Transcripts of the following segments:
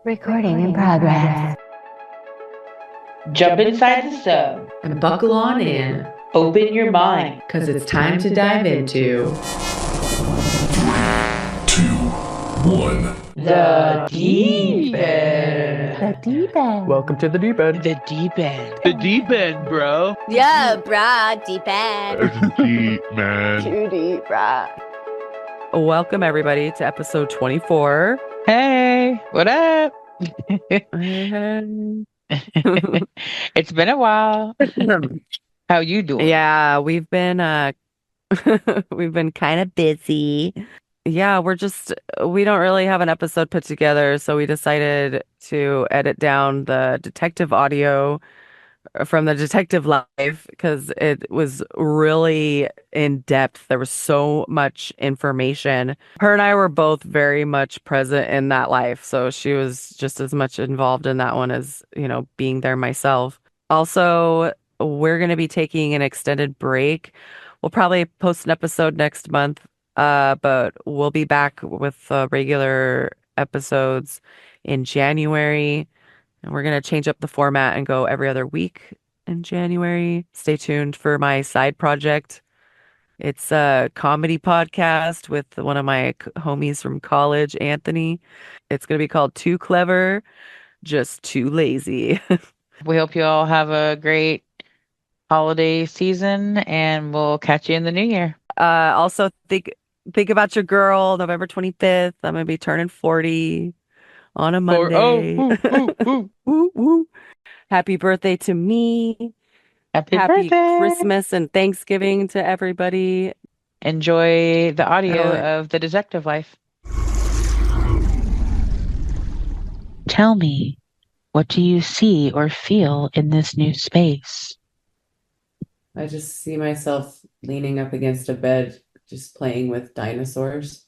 Recording in progress. Jump inside the sub and buckle on in. Open your mind, because it's time to dive into 2, 1. the deep end. The deep end. Welcome to the deep end. The deep end. The deep end, bro. Yeah, brah, deep end. Deep, man. Too deep, brah. welcome everybody to episode 24. Hey, what up? It's been a while. How you doing? Yeah, we've been we've been kind of busy. Yeah, we don't really have an episode put together, so we decided to edit down the detective audio from the detective life because it was really in depth. There was so much information. Her and I were both very much present in that life, so she was just as much involved in that one as, being there myself. Also, we're going to be taking an extended break. We'll probably post an episode next month, but we'll be back with regular episodes in January. And we're going to change up the format and go every other week in January. Stay tuned for my side project. It's a comedy podcast with one of my homies from college, Anthony. It's going to be called Too Clever, Just Too Lazy. We hope you all have a great holiday season, and we'll catch you in the new year. Also, think about your girl, November 25th. I'm going to be turning 40 on a Monday. Woo, woo, woo. Woo, woo. Happy birthday to me. Happy Happy birthday. Christmas and Thanksgiving to everybody. Enjoy the audio of the detective life. Tell me, what do you see or feel in this new space? I just see myself leaning up against a bed, just playing with dinosaurs.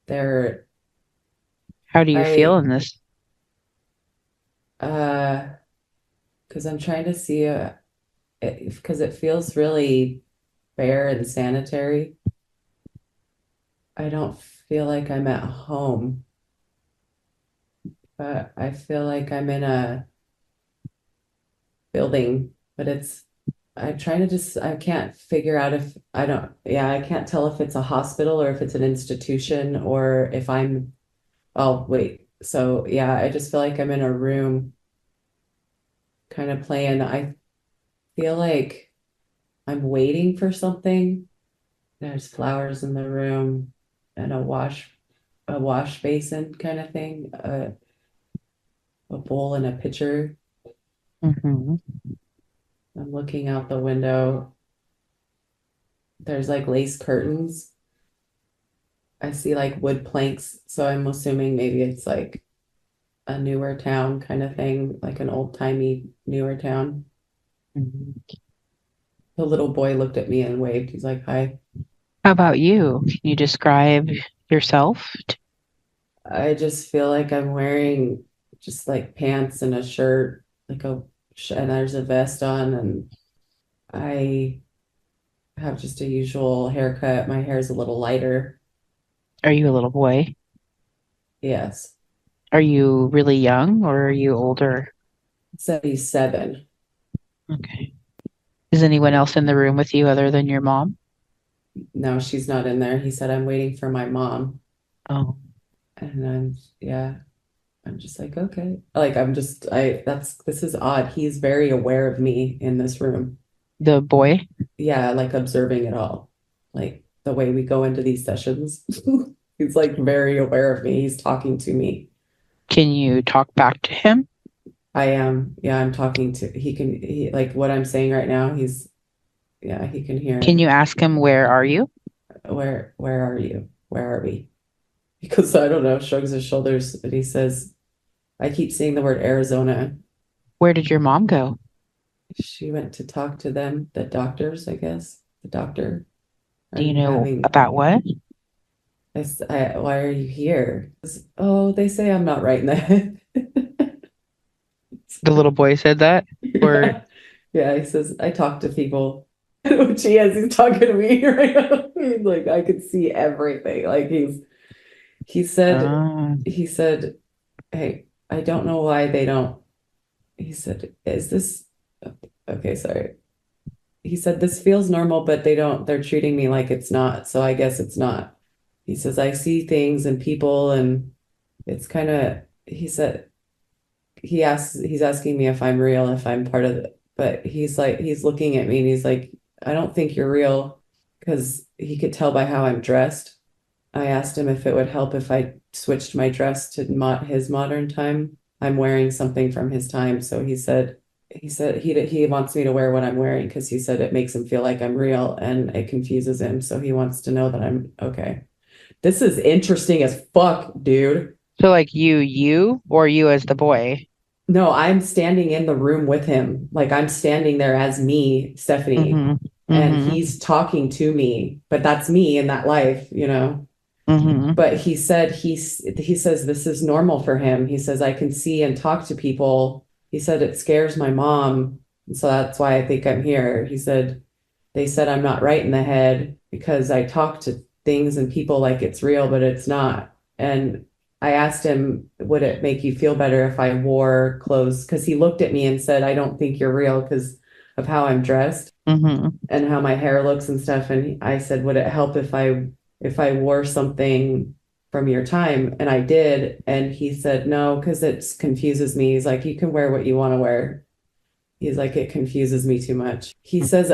How do you feel in this? Because I'm trying to see because it feels really bare and sanitary. I don't feel like I'm at home, but I feel like I'm in a building, but I'm trying to I can't figure out I can't tell if it's a hospital or if it's an institution or if oh, wait. So yeah, I just feel like I'm in a room kind of playing. I feel like I'm waiting for something. There's flowers in the room and a wash basin kind of thing, a bowl and a pitcher. Mm-hmm. I'm looking out the window. There's like lace curtains. I see like wood planks, so I'm assuming maybe it's like a newer town kind of thing, like an old-timey newer town. Mm-hmm. The little boy looked at me and waved. He's like, "Hi." How about you? Can you describe yourself? I just feel like I'm wearing just like pants and a shirt, and there's a vest on, and I have just a usual haircut. My hair's a little lighter. Are you a little boy? Yes. Are you really young or are you older? 77. Okay. Is anyone else in the room with you other than your mom? No, she's not in there. He said, "I'm waiting for my mom." Oh. And I'm just like, okay. Like, this is odd. He's very aware of me in this room. The boy? Yeah, like observing it all. Like the way we go into these sessions. He's like very aware of me. He's talking to me. Can you talk back to him? I am. Yeah, I'm talking to, like what I'm saying right now, he can hear. Can you ask him, where are you? Where are you? Where are we? Because I don't know, shrugs his shoulders, and he says, I keep seeing the word Arizona. Where did your mom go? She went to talk to them, the doctors, I guess. The doctor. Do you know about what? Why are you here? Oh, they say I'm not right in the head. The little boy said that? Or yeah, he says, I talk to people. Which he's talking to me right now. He's like, I could see everything. Like he said, hey, I don't know why they don't. He said, is this okay? Sorry. He said, this feels normal, but they're treating me like it's not. So I guess it's not. He says, I see things and people, and it's kind of, he said, he's asking me if I'm real, if I'm part of it. But he's like, he's looking at me and he's like, I don't think you're real, because he could tell by how I'm dressed. I asked him if it would help if I switched my dress to his modern time. I'm wearing something from his time. So he wants me to wear what I'm wearing because he said it makes him feel like I'm real and it confuses him. So he wants to know that I'm okay. This is interesting as fuck, dude. So like you, or you as the boy? No, I'm standing in the room with him. Like I'm standing there as me, Stephanie, Mm-hmm. and Mm-hmm. he's talking to me, but that's me in that life, you know? Mm-hmm. But he said he says this is normal for him. He says I can see and talk to people. He said it scares my mom, so that's why I think I'm here. He said they said I'm not right in the head because I talk to things and people like it's real, but it's not. And I asked him, would it make you feel better if I wore clothes? Because he looked at me and said, I don't think you're real because of how I'm dressed Mm-hmm. and how my hair looks and stuff. And I said, would it help if I wore something from your time? And I did. And he said, no, because it confuses me. He's like, you can wear what you want to wear. He's like, it confuses me too much. He says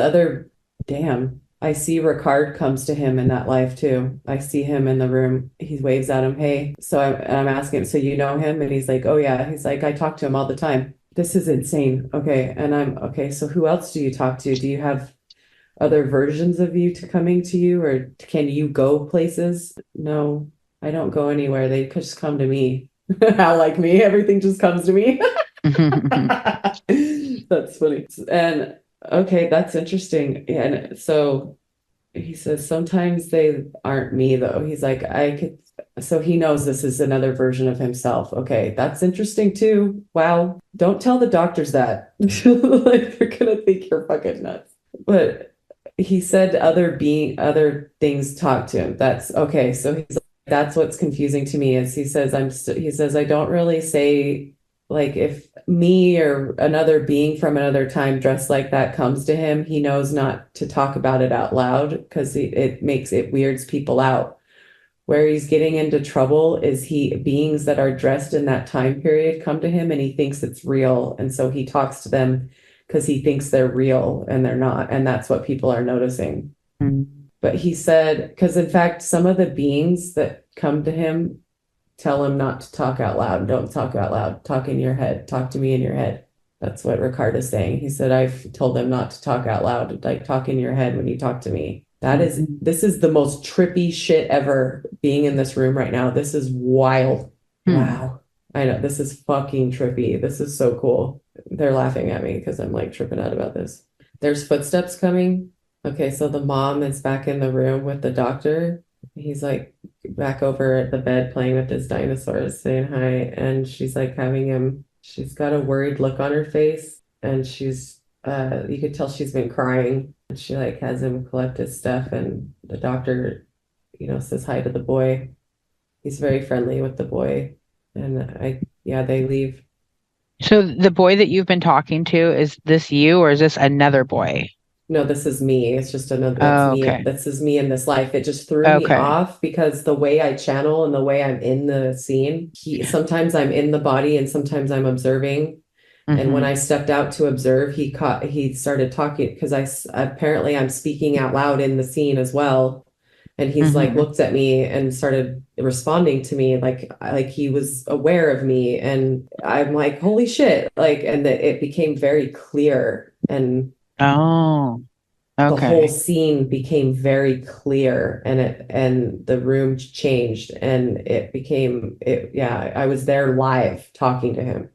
damn, I see Ricard comes to him in that life too. I see him in the room. He waves at him, hey. So I'm asking him, so you know him? And he's like, oh yeah. He's like, I talk to him all the time. This is insane. Okay. And I'm okay. So who else do you talk to? Do you have other versions of you coming to you, or can you go places? No, I don't go anywhere. They just come to me. How like me, everything just comes to me. That's funny. And okay, that's interesting. Yeah, and so he says sometimes they aren't me though. He's like, I could, so he knows this is another version of himself. Okay, that's interesting too. Wow. Don't tell the doctors that. Like they're gonna think you're fucking nuts. But he said other things talk to him. That's okay. So he's like, that's what's confusing to me is he says he says I don't really say, like, if me or another being from another time dressed like that comes to him, he knows not to talk about it out loud because it weirds people out. Where he's getting into trouble is beings that are dressed in that time period come to him and he thinks it's real. And so he talks to them because he thinks they're real and they're not. And that's what people are noticing. But he said, because in fact, some of the beings that come to him tell him not to talk out loud. Don't talk out loud. Talk in your head. Talk to me in your head. That's what Ricard is saying. He said, I've told them not to talk out loud. Like talk in your head when you talk to me. This is the most trippy shit ever being in this room right now. This is wild. Wow. I know. This is fucking trippy. This is so cool. They're laughing at me because I'm like tripping out about this. There's footsteps coming. Okay, so the mom is back in the room with the doctor. He's like back over at the bed playing with his dinosaurs, saying hi. And she's like she's got a worried look on her face. And you could tell she's been crying. And she like has him collect his stuff. And the doctor, says hi to the boy. He's very friendly with the boy. And they leave. So the boy that you've been talking to, is this you or is this another boy? No, this is me. It's just another, Oh, me. okay. This is me in this life. It just threw me Okay. off because the way I channel and the way I'm in the scene, sometimes I'm in the body and sometimes I'm observing. And when I stepped out to observe, he started talking because apparently I'm speaking out loud in the scene as well. And he's like looked at me and started responding to me like he was aware of me. And I'm like, holy shit. Like, and it became very clear. And Oh, the whole okay. scene became very clear and the room changed and I was there live talking to him.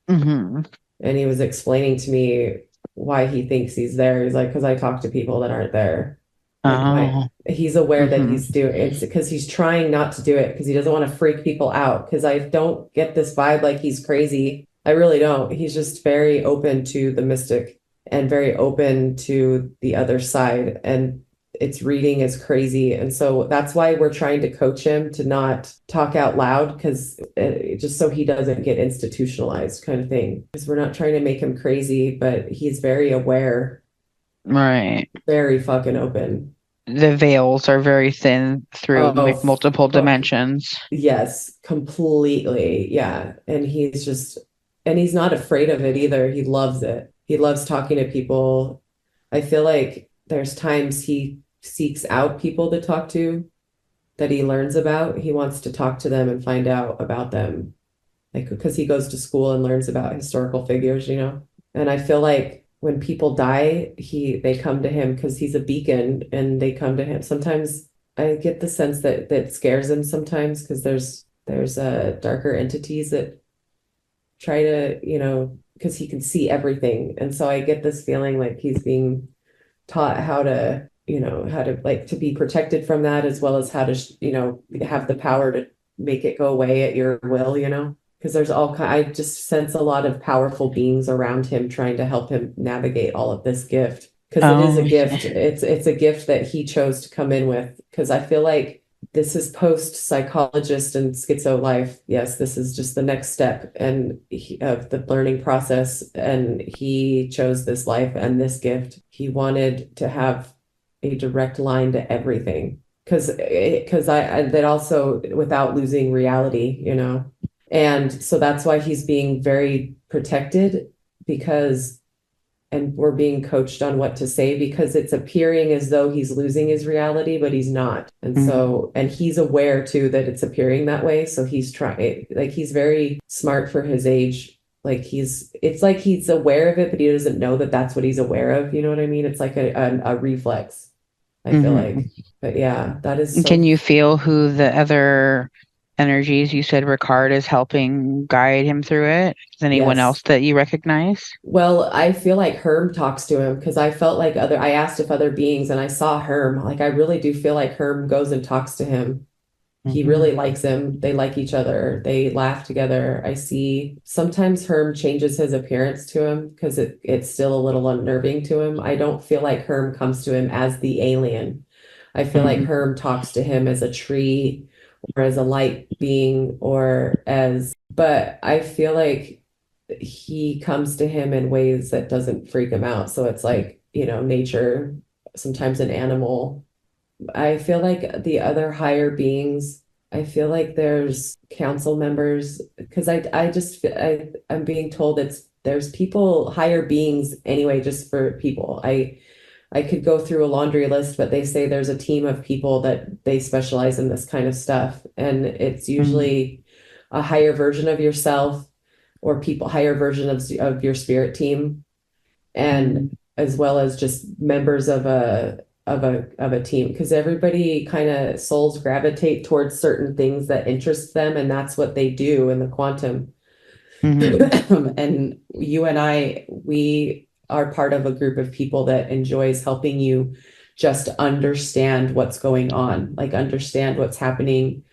And he was explaining to me why he thinks he's there. He's like, because I talk to people that aren't there. Like he's aware that he's doing it's because he's trying not to do it because he doesn't want to freak people out. Because I don't get this vibe like he's crazy. I really don't. He's just very open to the mystic and very open to the other side. And its reading is crazy. And so that's why we're trying to coach him to not talk out loud, because just so he doesn't get institutionalized kind of thing. Because we're not trying to make him crazy, but he's very aware, Right. very fucking open. The veils are very thin through Oh, multiple fuck. dimensions. Yes, completely. Yeah. And he's not afraid of it either. He loves it. He loves talking to people. I feel like there's times he seeks out people to talk to that he learns about. He wants to talk to them and find out about them. Like, because he goes to school and learns about historical figures, you know? And I feel like when people die, they come to him because he's a beacon, and they come to him. Sometimes I get the sense that scares him sometimes, because there's darker entities that try to, you know, because he can see everything. And so I get this feeling like he's being taught how to, you know, how to like to be protected from that, as well as how to, you know, have the power to make it go away at your will, you know? Because there's I just sense a lot of powerful beings around him trying to help him navigate all of this gift. Because it is a gift. It's a gift that he chose to come in with. Because I feel like this is post psychologist and schizo life. Yes, this is just the next step of the learning process. And he chose this life and this gift. He wanted to have a direct line to everything. Because that also without losing reality, you know. And so that's why he's being very protected, and we're being coached on what to say, because it's appearing as though he's losing his reality, but he's not. And so, and he's aware too that it's appearing that way. So he's trying, like, he's very smart for his age. Like it's like he's aware of it, but he doesn't know that that's what he's aware of. You know what I mean? It's like a reflex, I feel like. But yeah, that is so. Can you feel who the other energies you said Ricard is helping guide him through it? Is anyone Yes. else that you recognize? Well, I feel like Herm talks to him, because I felt like I asked if other beings, and I saw Herm. Like, I really do feel like Herm goes and talks to him. He really likes him. They like each other. They laugh together. I see sometimes Herm changes his appearance to him because it's still a little unnerving to him. I don't feel like Herm comes to him as the alien. I feel like Herm talks to him as a tree or as a light being but I feel like he comes to him in ways that doesn't freak him out. So it's like, you know, nature, sometimes an animal. I feel like the other higher beings, I feel like there's council members, because I'm being told there's people, higher beings anyway, just for people. I could go through a laundry list, but they say there's a team of people that they specialize in this kind of stuff. And it's usually a higher version of yourself, or higher version of your spirit team, and as well as just members of a team, because everybody kind of souls gravitate towards certain things that interest them, and that's what they do in the quantum. And you and we are part of a group of people that enjoys helping you just understand what's going on, like understand what's happening,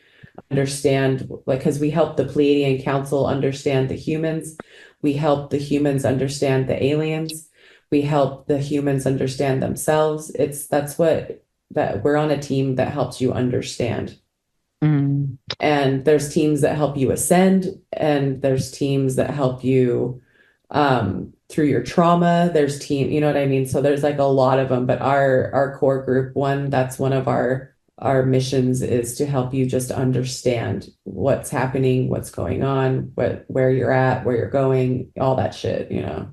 understand, like, because we help the Pleiadian Council understand the humans, we help the humans understand the aliens, we help the humans understand themselves. That we're on a team that helps you understand. And there's teams that help you ascend, and there's teams that help you through your trauma. You know what I mean? So there's like a lot of them, but our core group that's one of our missions, is to help you just understand what's happening, what's going on, where you're at, where you're going, all that shit, you know,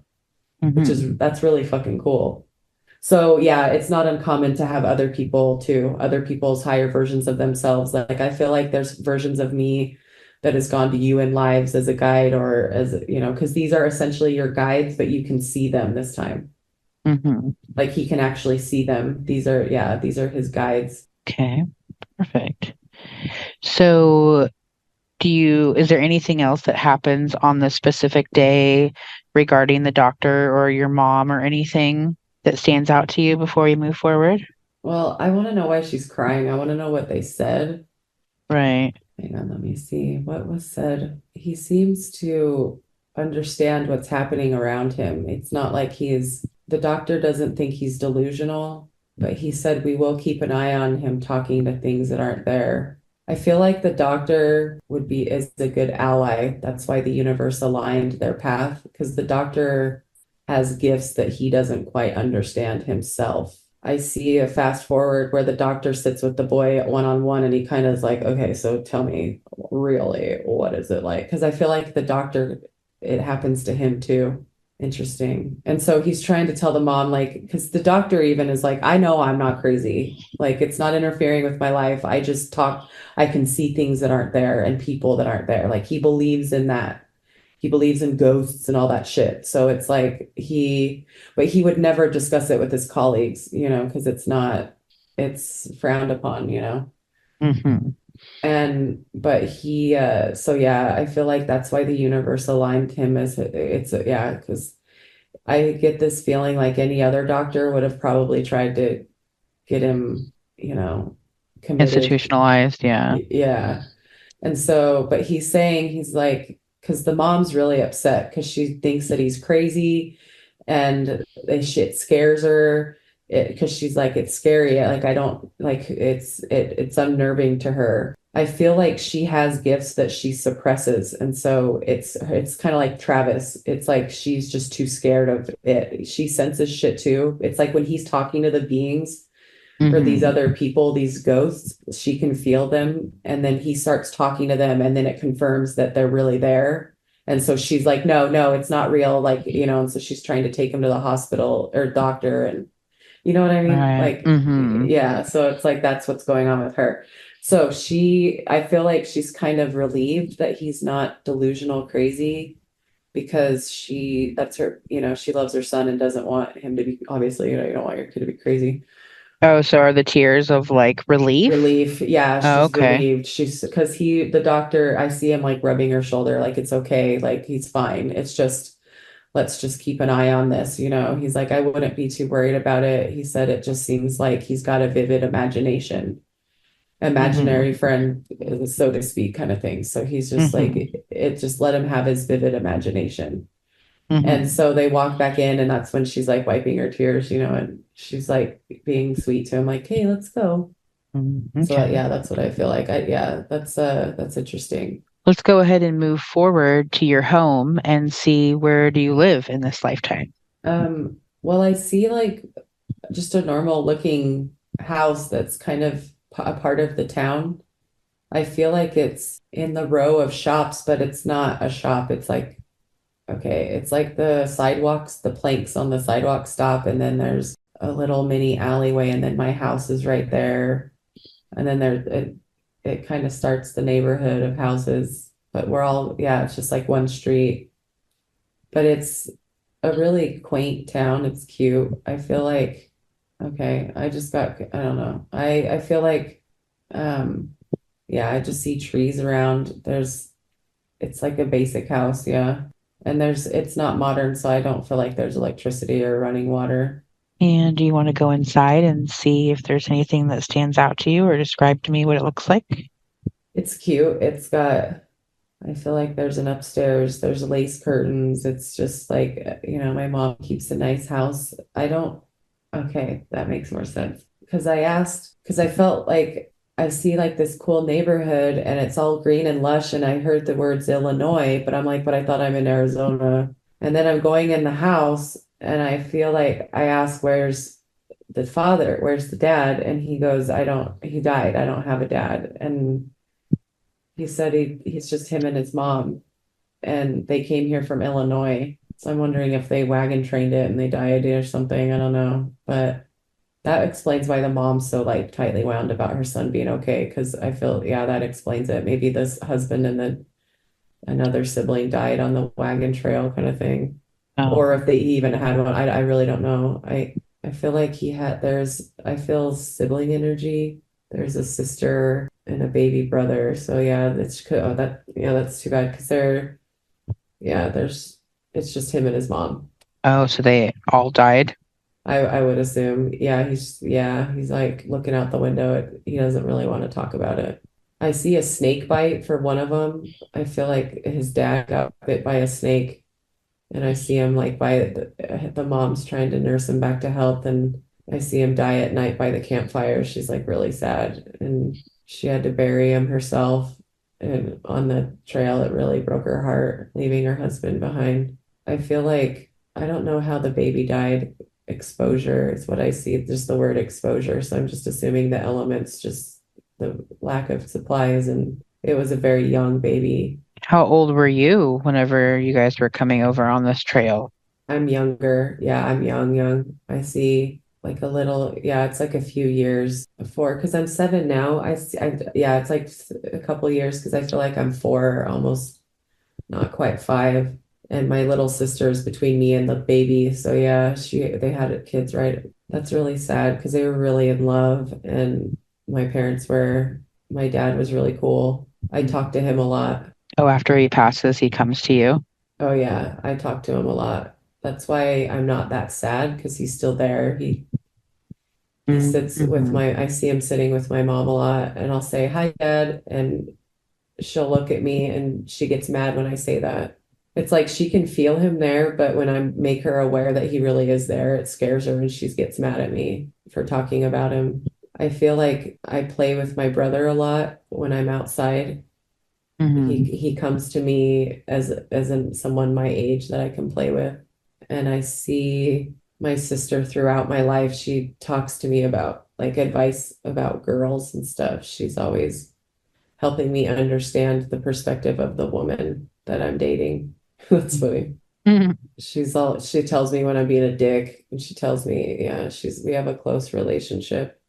that's really fucking cool. So yeah, it's not uncommon to have other people's higher versions of themselves. Like, I feel like there's versions of me that has gone to you in lives as a guide, or as, you know, because these are essentially your guides, but you can see them this time. Like, he can actually see them. These are his guides. Okay, perfect. So is there anything else that happens on the specific day regarding the doctor or your mom, or anything that stands out to you before we move forward? Well, I want to know why she's crying. I want to know what they said. Right. Hang on, let me see what was said. He seems to understand what's happening around him. It's not like the doctor doesn't think he's delusional. but he said we will keep an eye on him talking to things that aren't there. I feel like the doctor is a good ally. That's why the universe aligned their path, because the doctor has gifts that he doesn't quite understand himself. I see a fast forward where the doctor sits with the boy one-on-one and he kind of is like, okay, so tell me really, what is it like? Because I feel like the doctor, it happens to him too. Interesting. And so he's trying to tell the mom, like, because the doctor even is like, I know I'm not crazy. Like, it's not interfering with my life. I just talk, I can see things that aren't there and people that aren't there. Like, he believes in that. He believes in ghosts and all that shit. So it's like but he would never discuss it with his colleagues, because it's frowned upon, Mm-hmm. But so yeah, I feel like that's why the universe aligned him yeah, because I get this feeling like any other doctor would have probably tried to get him, committed. Institutionalized, yeah. Yeah. And so, but he's saying, he's like, because the mom's really upset because she thinks that he's crazy and shit scares her because she's like, it's scary. Like, I don't like it's unnerving to her. I feel like she has gifts that she suppresses. And so it's kind of like Travis. It's like she's just too scared of it. She senses shit too. It's like when he's talking to the beings for these Mm-hmm. other people, these ghosts, she can feel them. And then he starts talking to them, and then it confirms that they're really there. And so she's like, no, no, it's not real. Like, and so she's trying to take him to the hospital or doctor. And you know what I mean? Right. Like, Mm-hmm. yeah. So it's like, that's what's going on with her. So I feel like she's kind of relieved that he's not delusional crazy because that's her, she loves her son and doesn't want him to be, obviously, you don't want your kid to be crazy. Oh, so are the tears of like relief? Relief. Yeah, Oh, she's okay. relieved. Because the doctor, I see him like rubbing her shoulder, like it's okay, like he's fine. It's just, let's just keep an eye on this. He's like, I wouldn't be too worried about it. He said it just seems like he's got a vivid imagination, imaginary Mm-hmm. friend, so to speak, kind of thing. So he's just Mm-hmm. like, it just let him have his vivid imagination. And Mm-hmm. so they walk back in, and that's when she's like wiping her tears, and she's like being sweet to him, like, hey, let's go. So Okay. yeah, that's what I feel like. Yeah, that's interesting. Let's go ahead and move forward to your home and see, where do you live in this lifetime? Well, I see like just a normal looking house that's kind of a part of the town. I feel like it's in the row of shops, but it's not a shop. It's like, okay, it's like the sidewalks, the planks on the sidewalk stop, and then there's a little mini alleyway, and then my house is right there. And then it kind of starts the neighborhood of houses, but yeah, it's just like one street. But it's a really quaint town. It's cute. I feel like, okay, I don't know. I feel like, um, yeah, I just see trees around. It's like a basic house, yeah. And it's not modern, so I don't feel like there's electricity or running water. And do you want to go inside and see if there's anything that stands out to you, or describe to me what it looks like? It's cute. I feel like there's an upstairs, there's lace curtains. It's just like, my mom keeps a nice house. Okay, that makes more sense. Because I felt like I see like this cool neighborhood and it's all green and lush. And I heard the words Illinois, but I'm like, but I thought I'm in Arizona. And then I'm going in the house and I feel like I ask, where's the father? Where's the dad? And he goes, he died. I don't have a dad. And he said he's just him and his mom, and they came here from Illinois. So I'm wondering if they wagon trained it and they died or something. I don't know. But that explains why the mom's so like tightly wound about her son being okay. Because I feel, yeah, that explains it. Maybe this husband and then another sibling died on the wagon trail kind of thing. Oh, Or if they even had one. I really don't know. I feel like I feel sibling energy. There's a sister and a baby brother. So yeah, that's too bad because it's just him and his mom. oh, so they all died. I would assume. He's like looking out the window. He doesn't really want to talk about it. I see a snake bite for one of them. I feel like his dad got bit by a snake, and I see him like by the mom's trying to nurse him back to health, and I see him die at night by the campfire. She's like really sad, and she had to bury him herself. And on the trail, it really broke her heart, leaving her husband behind. I feel like I don't know how the baby died. Exposure is what I see, just the word exposure. So I'm just assuming the elements, just the lack of supplies, and it was a very young baby. How old were you whenever you guys were coming over on this trail? I'm younger. Yeah, I'm young. I see like a little, yeah, it's like a few years before, because I'm 7 now. Yeah, it's like a couple years because I feel like I'm 4, almost not quite 5. And my little sister's between me and the baby. So yeah, they had kids, right? That's really sad because they were really in love, and my parents were, my dad was really cool. I talked to him a lot. Oh, after he passes, he comes to you. Oh yeah, I talk to him a lot. That's why I'm not that sad because he's still there. He sits with Mm-hmm. I see him sitting with my mom a lot, and I'll say, "Hi, Dad," and she'll look at me and she gets mad when I say that. It's like she can feel him there, but when I make her aware that he really is there, it scares her and she gets mad at me for talking about him. I feel like I play with my brother a lot when I'm outside. Mm-hmm. He comes to me someone my age that I can play with. And I see my sister throughout my life. She talks to me about like advice about girls and stuff. She's always helping me understand the perspective of the woman that I'm dating. That's funny. Mm-hmm. She tells me when I'm being a dick, and she tells me, yeah, we have a close relationship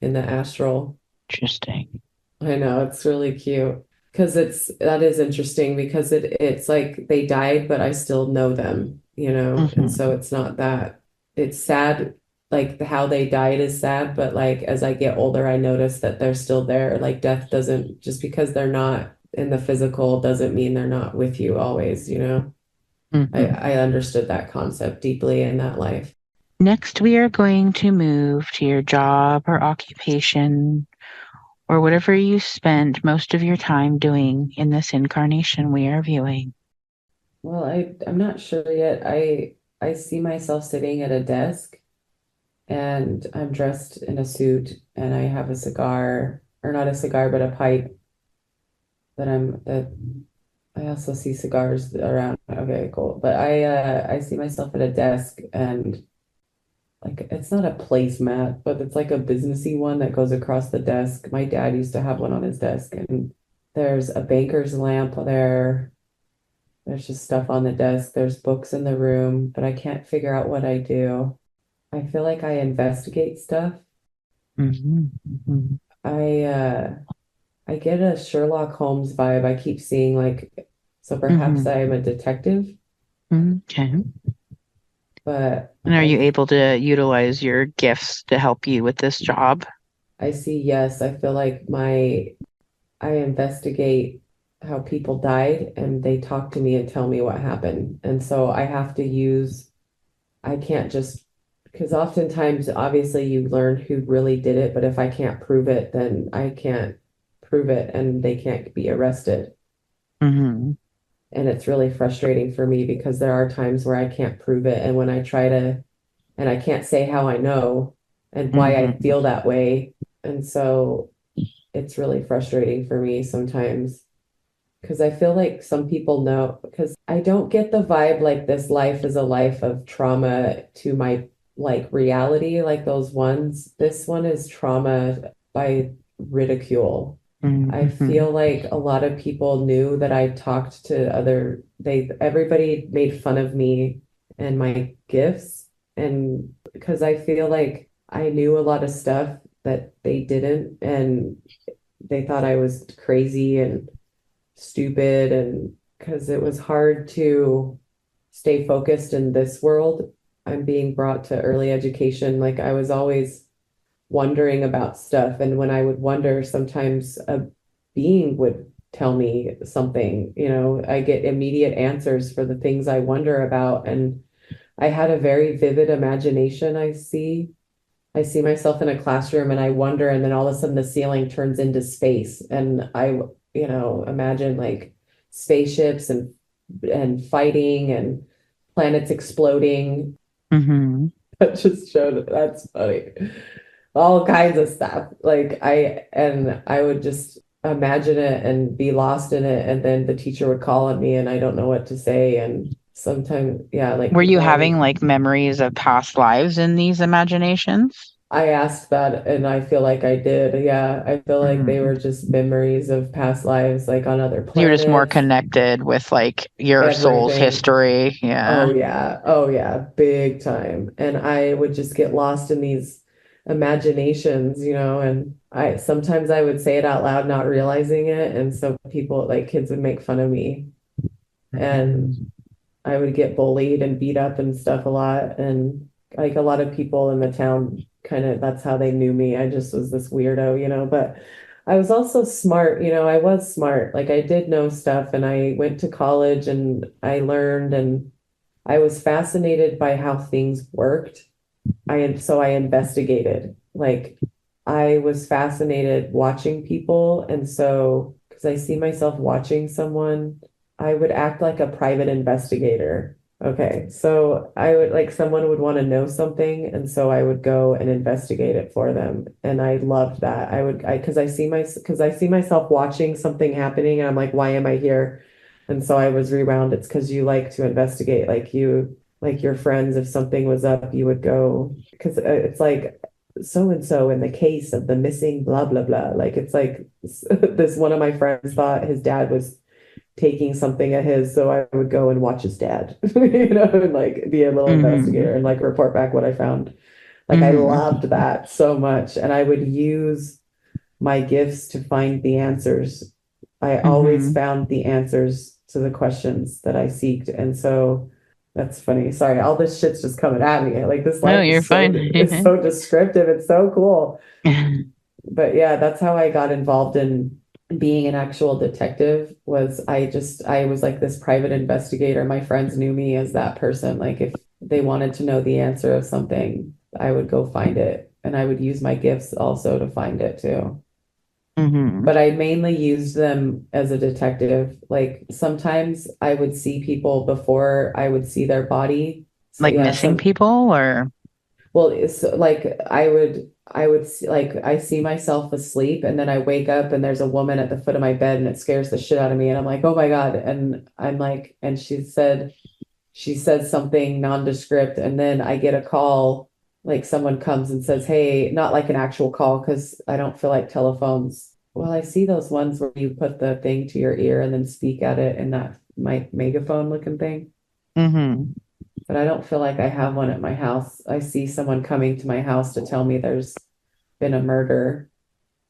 in the astral. Interesting. I know, it's really cute. Because that is interesting because it's like they died, but I still know them, you know? And so Mm-hmm. it's not that it's sad, like how they died is sad, but like as I get older, I notice that they're still there. Like death doesn't, just because they're not in the physical doesn't mean they're not with you always, you know? Mm-hmm. I understood that concept deeply in that life. Next, we are going to move to your job or occupation or whatever you spend most of your time doing in this incarnation we are viewing. Well, I'm not sure yet. I see myself sitting at a desk, and I'm dressed in a suit, and I have a cigar, or not a cigar, but a pipe that I also see cigars around. Okay, cool. But I see myself at a desk, and like it's not a placemat, but it's like a businessy one that goes across the desk. My dad used to have one on his desk, and there's a banker's lamp there. There's just stuff on the desk. There's books in the room, but I can't figure out what I do. I feel like I investigate stuff. Mm-hmm. Mm-hmm. I I get a Sherlock Holmes vibe. I keep seeing like, so perhaps Mm-hmm. I am a detective, Okay. but And are you able to utilize your gifts to help you with this job? I see, yes, I feel like I investigate how people died and they talk to me and tell me what happened. And so I have to I can't just, because oftentimes, obviously, you learn who really did it, but if I can't prove it, then I can't prove it and they can't be arrested. Mm-hmm. And it's really frustrating for me because there are times where I can't prove it. And when I try to, and I can't say how I know and why I Mm-hmm. feel that way. And so it's really frustrating for me sometimes because I feel like some people know, because I don't get the vibe like this life is a life of trauma to my like reality, like those ones. This one is trauma by ridicule. I Mm-hmm. feel like a lot of people knew that I talked to everybody made fun of me and my gifts. And because I feel like I knew a lot of stuff that they didn't, and they thought I was crazy and stupid, and because it was hard to stay focused in this world. I'm being brought to early education. Like I was always wondering about stuff. And when I would wonder, sometimes a being would tell me something, you know, I get immediate answers for the things I wonder about. And I had a very vivid imagination. I see myself in a classroom and I wonder, and then all of a sudden the ceiling turns into space. And imagine like spaceships and fighting and planets exploding. Mm-hmm. That just showed that's funny. All kinds of stuff. Like I would just imagine it and be lost in it, and then the teacher would call on me and I don't know what to say. And sometimes, yeah, like Were you one having like memories of past lives in these imaginations? I asked that and I feel like I did. Yeah, I feel like they Mhm. were just memories of past lives, like on other You're just more planets, connected with like your soul's everything. history. Yeah. Oh yeah. Oh yeah. Big time. And I would just get lost in these imaginations, and I sometimes I would say it out loud, not realizing it. And so people, like kids, would make fun of me. And I would get bullied and beat up and stuff a lot. And like a lot of people in the town kind of that's how they knew me. I just was this weirdo. But I was also smart, I was smart. Like I did know stuff and I went to college and I learned and I was fascinated by how things worked. So I investigated. Like I was fascinated watching people, and so because I see myself watching someone, I would act like a private investigator. Okay, so I would like someone would want to know something, and so I would go and investigate it for them, and I loved that. Because I see myself watching something happening, and I'm like, why am I here? And so I was rewound. It's because you like to investigate, like your friends, if something was up, you would go because it's like so and so in the case of the missing blah blah blah. Like it's like this one of my friends thought his dad was taking something of his, so I would go and watch his dad, and like be a little Hmm. investigator and like report back what I found. Like I Hmm. loved that so much, and I would use my gifts to find the answers. I always Hmm. found the answers to the questions that I seeked. And so that's funny. Sorry, all this shit's just coming at me. Like this No, life you're is fine. so descriptive. It's so cool. But yeah, that's how I got involved in being an actual detective was I was like this private investigator. My friends knew me as that person. Like if they wanted to know the answer of something, I would go find it. And I would use my gifts also to find it too. Hmm. But I mainly used them as a detective. Like sometimes I would see people before I would see their body. So Like yeah, missing people or well, it's like I would see, like I see myself asleep and then I wake up and there's a woman at the foot of my bed and it scares the shit out of me and I'm like, oh my God. And I'm like, and she said something nondescript and then I get a call, like someone comes and says, hey, not like an actual call because I don't feel like telephones. Well, I see those ones where you put the thing to your ear and then speak at it in that megaphone looking thing. hmm. But I don't feel like I have one at my house. I see someone coming to my house to tell me there's been a murder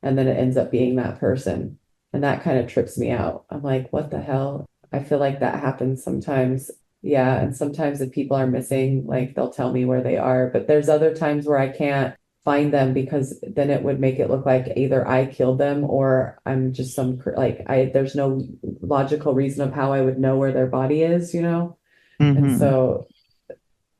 and then it ends up being that person. And that kind of trips me out. I'm like, what the hell? I feel like that happens sometimes. Yeah. And sometimes if people are missing, like they'll tell me where they are. But there's other times where I can't find them because then it would make it look like either I killed them or I'm just there's no logical reason of how I would know where their body is. And Hmm. so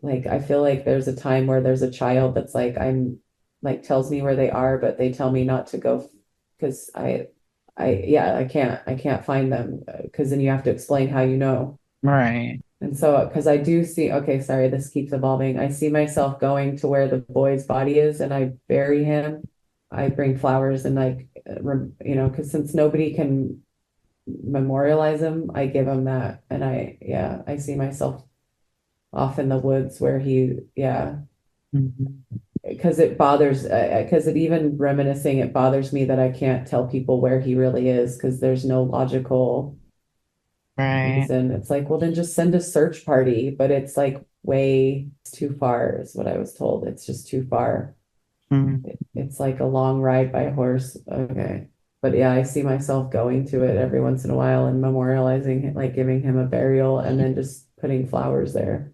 like I feel like there's a time where there's a child that's like I'm like tells me where they are, but they tell me not to go because I can't find them because then you have to explain how you know. Right. And so because I do see, okay, sorry, this keeps evolving. I see myself going to where the boy's body is and I bury him. I bring flowers and like because since nobody can memorialize him, I give him that. And I see myself off in the woods where yeah, Hmm. because because it even reminiscing, it bothers me that I can't tell people where he really is because there's no logical Right. reason. It's like, well, then just send a search party, but it's like way too far, is what I was told. It's just too far. Mm. It's like a long ride by horse. Okay. But yeah, I see myself going to it every once in a while and memorializing it, like giving him a burial and then just putting flowers there.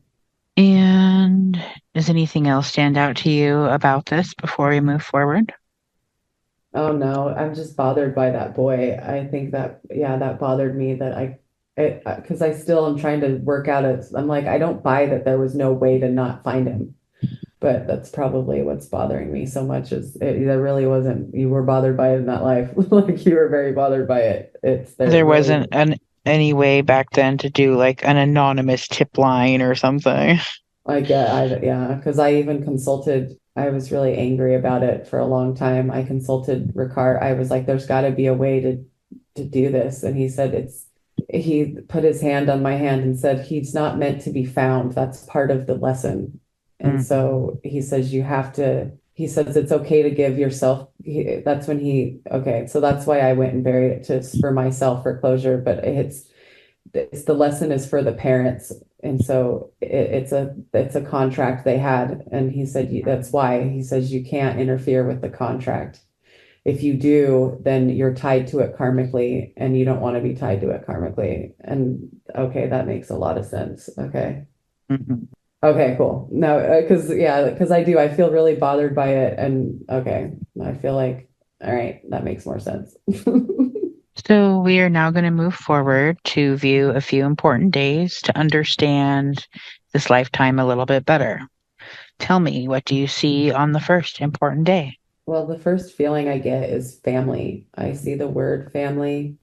And does anything else stand out to you about this before we move forward? Oh no, I'm just bothered by that boy. I think that, yeah, that bothered me that because I still am trying to work out it. I'm like, I don't buy that there was no way to not find him. But that's probably what's bothering me so much is there really wasn't, you were bothered by it in that life. Like you were very bothered by it. There There really, wasn't any way back then to do like an anonymous tip line or something. Yeah, because I even consulted, I was really angry about it for a long time. I consulted Ricard. I was like, there's got to be a way to do this. And he said he put his hand on my hand and said, he's not meant to be found. That's part of the lesson. And so he says, he says it's okay to give yourself. Okay. So that's why I went and buried it for myself for closure. But it's the lesson is for the parents. And so it's a contract they had. And he said, that's why he says you can't interfere with the contract. If you do, then you're tied to it karmically, and you don't want to be tied to it karmically. And okay, that makes a lot of sense. Okay. Mhm. Okay, cool. No, because I feel really bothered by it. And okay, I feel like, all right, that makes more sense. So we are now going to move forward to view a few important days to understand this lifetime a little bit better. Tell me, what do you see on the first important day? Well, the first feeling I get is family. I see the word family.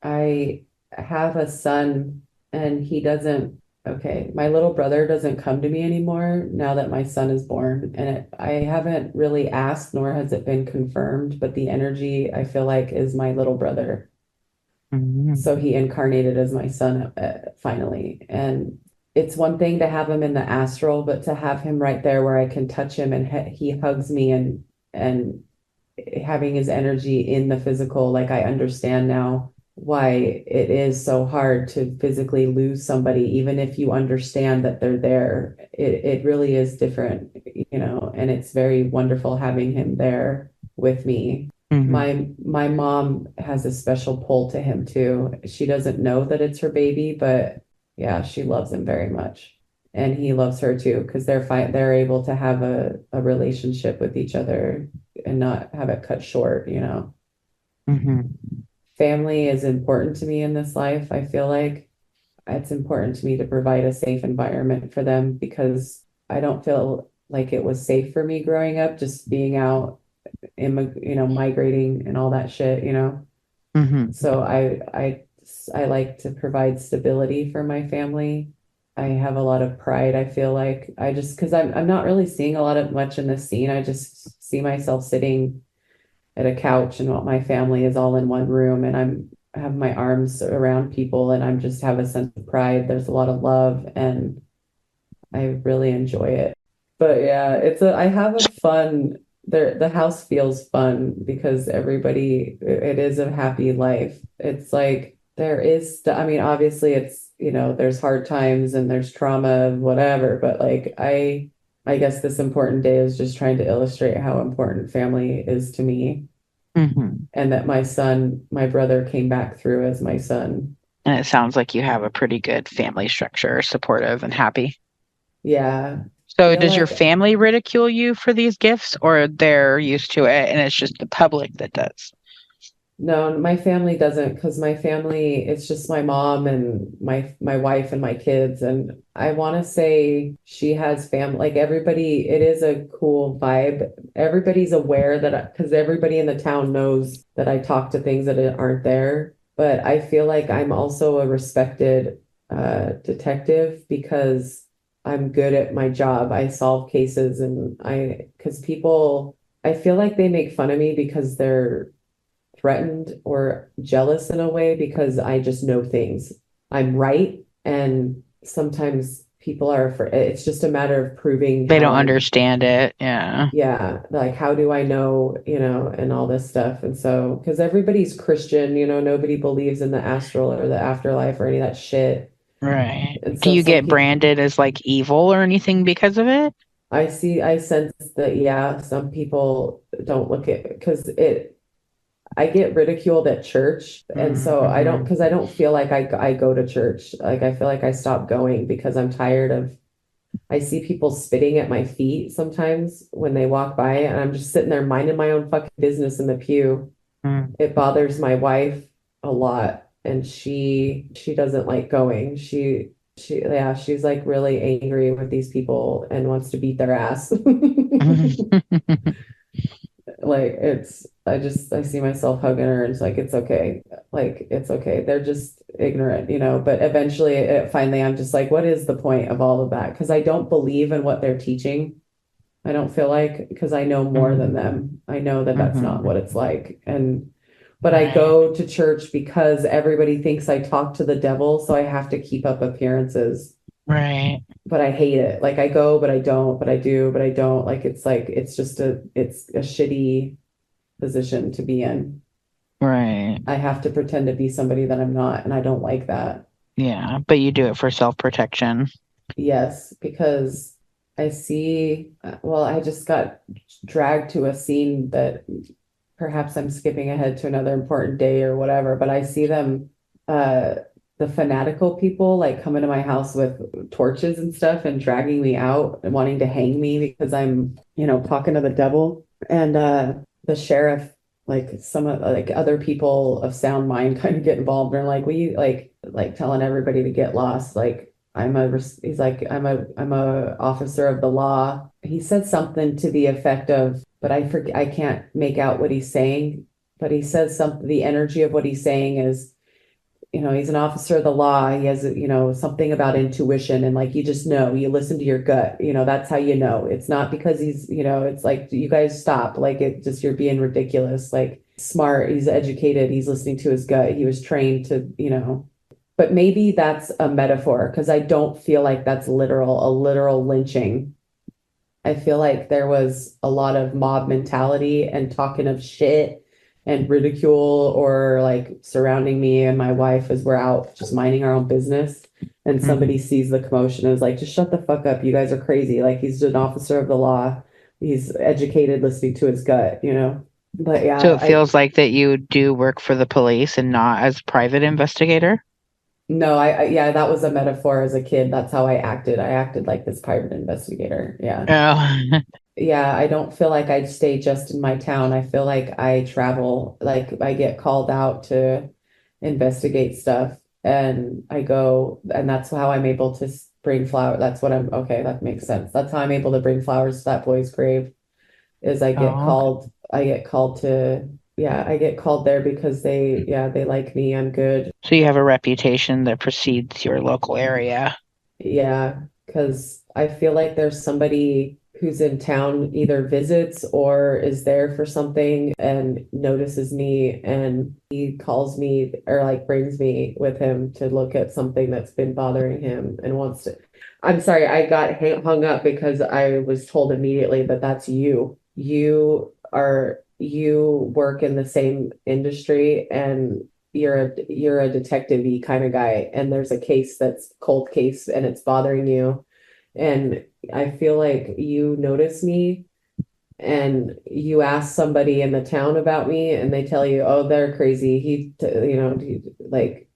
I have a son, and my little brother doesn't come to me anymore now that my son is born. And I haven't really asked, nor has it been confirmed, but the energy I feel like is my little brother. Mhm. So he incarnated as my son finally. And it's one thing to have him in the astral, but to have him right there where I can touch him and he hugs me, and having his energy in the physical, like I understand now why it is so hard to physically lose somebody, even if you understand that they're there. It really is different, and it's very wonderful having him there with me. Mhm. My mom has a special pull to him too. She doesn't know that it's her baby, but yeah, she loves him very much. And he loves her too, because they're able to have a relationship with each other and not have it cut short. Mhm. Family is important to me in this life. I feel like it's important to me to provide a safe environment for them, because I don't feel like it was safe for me growing up, just being out, migrating and all that shit. Mhm. So I like to provide stability for my family. I have a lot of pride. I feel like because I'm not really seeing a lot of much in this scene. I just see myself sitting at a couch, and what my family is all in one room, and I have my arms around people, and I'm just have a sense of pride. There's a lot of love, and I really enjoy it. But yeah, I have a fun there. The house feels fun because it is a happy life. It's like I mean, obviously there's hard times and there's trauma, whatever, but like I guess this important day is just trying to illustrate how important family is to me, Mhm. and that my brother came back through as my son. And it sounds like you have a pretty good family structure, supportive and happy. Yeah. So Feel does your like family ridicule you for these gifts, or they're used to it and it's just the public that does? No, my family doesn't, because my family, it's just my mom and my wife and my kids. And I want to say she has family, like everybody, it is a cool vibe. Everybody's aware because everybody in the town knows that I talk to things that aren't there. But I feel like I'm also a respected detective, because I'm good at my job. I solve cases, because I feel like they make fun of me because they're threatened or jealous in a way, because I just know things. I'm right. And sometimes people are afraid. It's just a matter of proving They don't understand it. Yeah. yeah, like how do I know, and all this stuff. And so, because everybody's Christian, nobody believes in the astral or the afterlife or any of that shit. Right. And Do so you some get people, branded as like evil or anything because of it? I sense that, yeah, some people don't look at, I get ridiculed at church. And so Mhm. because I don't feel like I go to church. Like I feel like I stopped going because I'm tired I see people spitting at my feet sometimes when they walk by, and I'm just sitting there minding my own fucking business in the pew. Mm. It bothers my wife a lot, and she doesn't like going. Yeah, she's like really angry with these people and wants to beat their ass. Like I see myself hugging her and it's like, it's okay. Like, it's okay. They're just ignorant, but eventually finally I'm just like, what is the point of all of that? Because I don't believe in what they're teaching. I don't feel like, because I know more than them. I know that that's not what it's like. But I go to church because everybody thinks I talk to the devil, so I have to keep up appearances. Right. But I hate it. Like I go, but I don't, but I do, but I don't. It's a shitty position to be in. Right. I have to pretend to be somebody that I'm not, and I don't like that. Yeah, but you do it for self-protection. Yes, because I just got dragged to a scene that perhaps I'm skipping ahead to another important day or whatever, but I see them, the fanatical people like coming to my house with torches and stuff and dragging me out and wanting to hang me because I'm, talking to the devil. And the sheriff, like other people of sound mind kind of get involved and are like, we like telling everybody to get lost. Like he's like, I'm a officer of the law. He said something to the effect of, but I forget, I can't make out what he's saying, but he says something, the energy of what he's saying is, he's an officer of the law. He has, something about intuition and like, you just know, you listen to your gut, that's how you know. It's not because he's, it's like, you guys stop, like it just, you're being ridiculous, like smart, he's educated, he's listening to his gut. He was trained to, but maybe that's a metaphor because I don't feel like that's a literal lynching. I feel like there was a lot of mob mentality and talking of shit and ridicule or like surrounding me and my wife as we're out just minding our own business. And somebody sees the commotion and is like, just shut the fuck up. You guys are crazy. Like he's an officer of the law. He's educated, listening to his gut, But yeah. So it feels like that you do work for the police and not as a private investigator? No, yeah, that was a metaphor as a kid. That's how I acted. I acted like this private investigator. Yeah. Oh. Yeah, I don't feel like I stay just in my town. I feel like I travel, like I get called out to investigate stuff and I go, and that's how I'm able to bring flowers. Okay, that makes sense. That's how I'm able to bring flowers to that boy's grave is I get called there because they like me. I'm good. So you have a reputation that precedes your local area. Yeah, because I feel like there's somebody who's in town either visits or is there for something and notices me and he calls me or like brings me with him to look at something that's been bothering him and wants to. I'm sorry, I got hung up because I was told immediately that that's you. You work in the same industry and you're a detective-y kind of guy and there's a case that's cold case and it's bothering you and I feel like you notice me and you ask somebody in the town about me and they tell you, oh, they're crazy. He like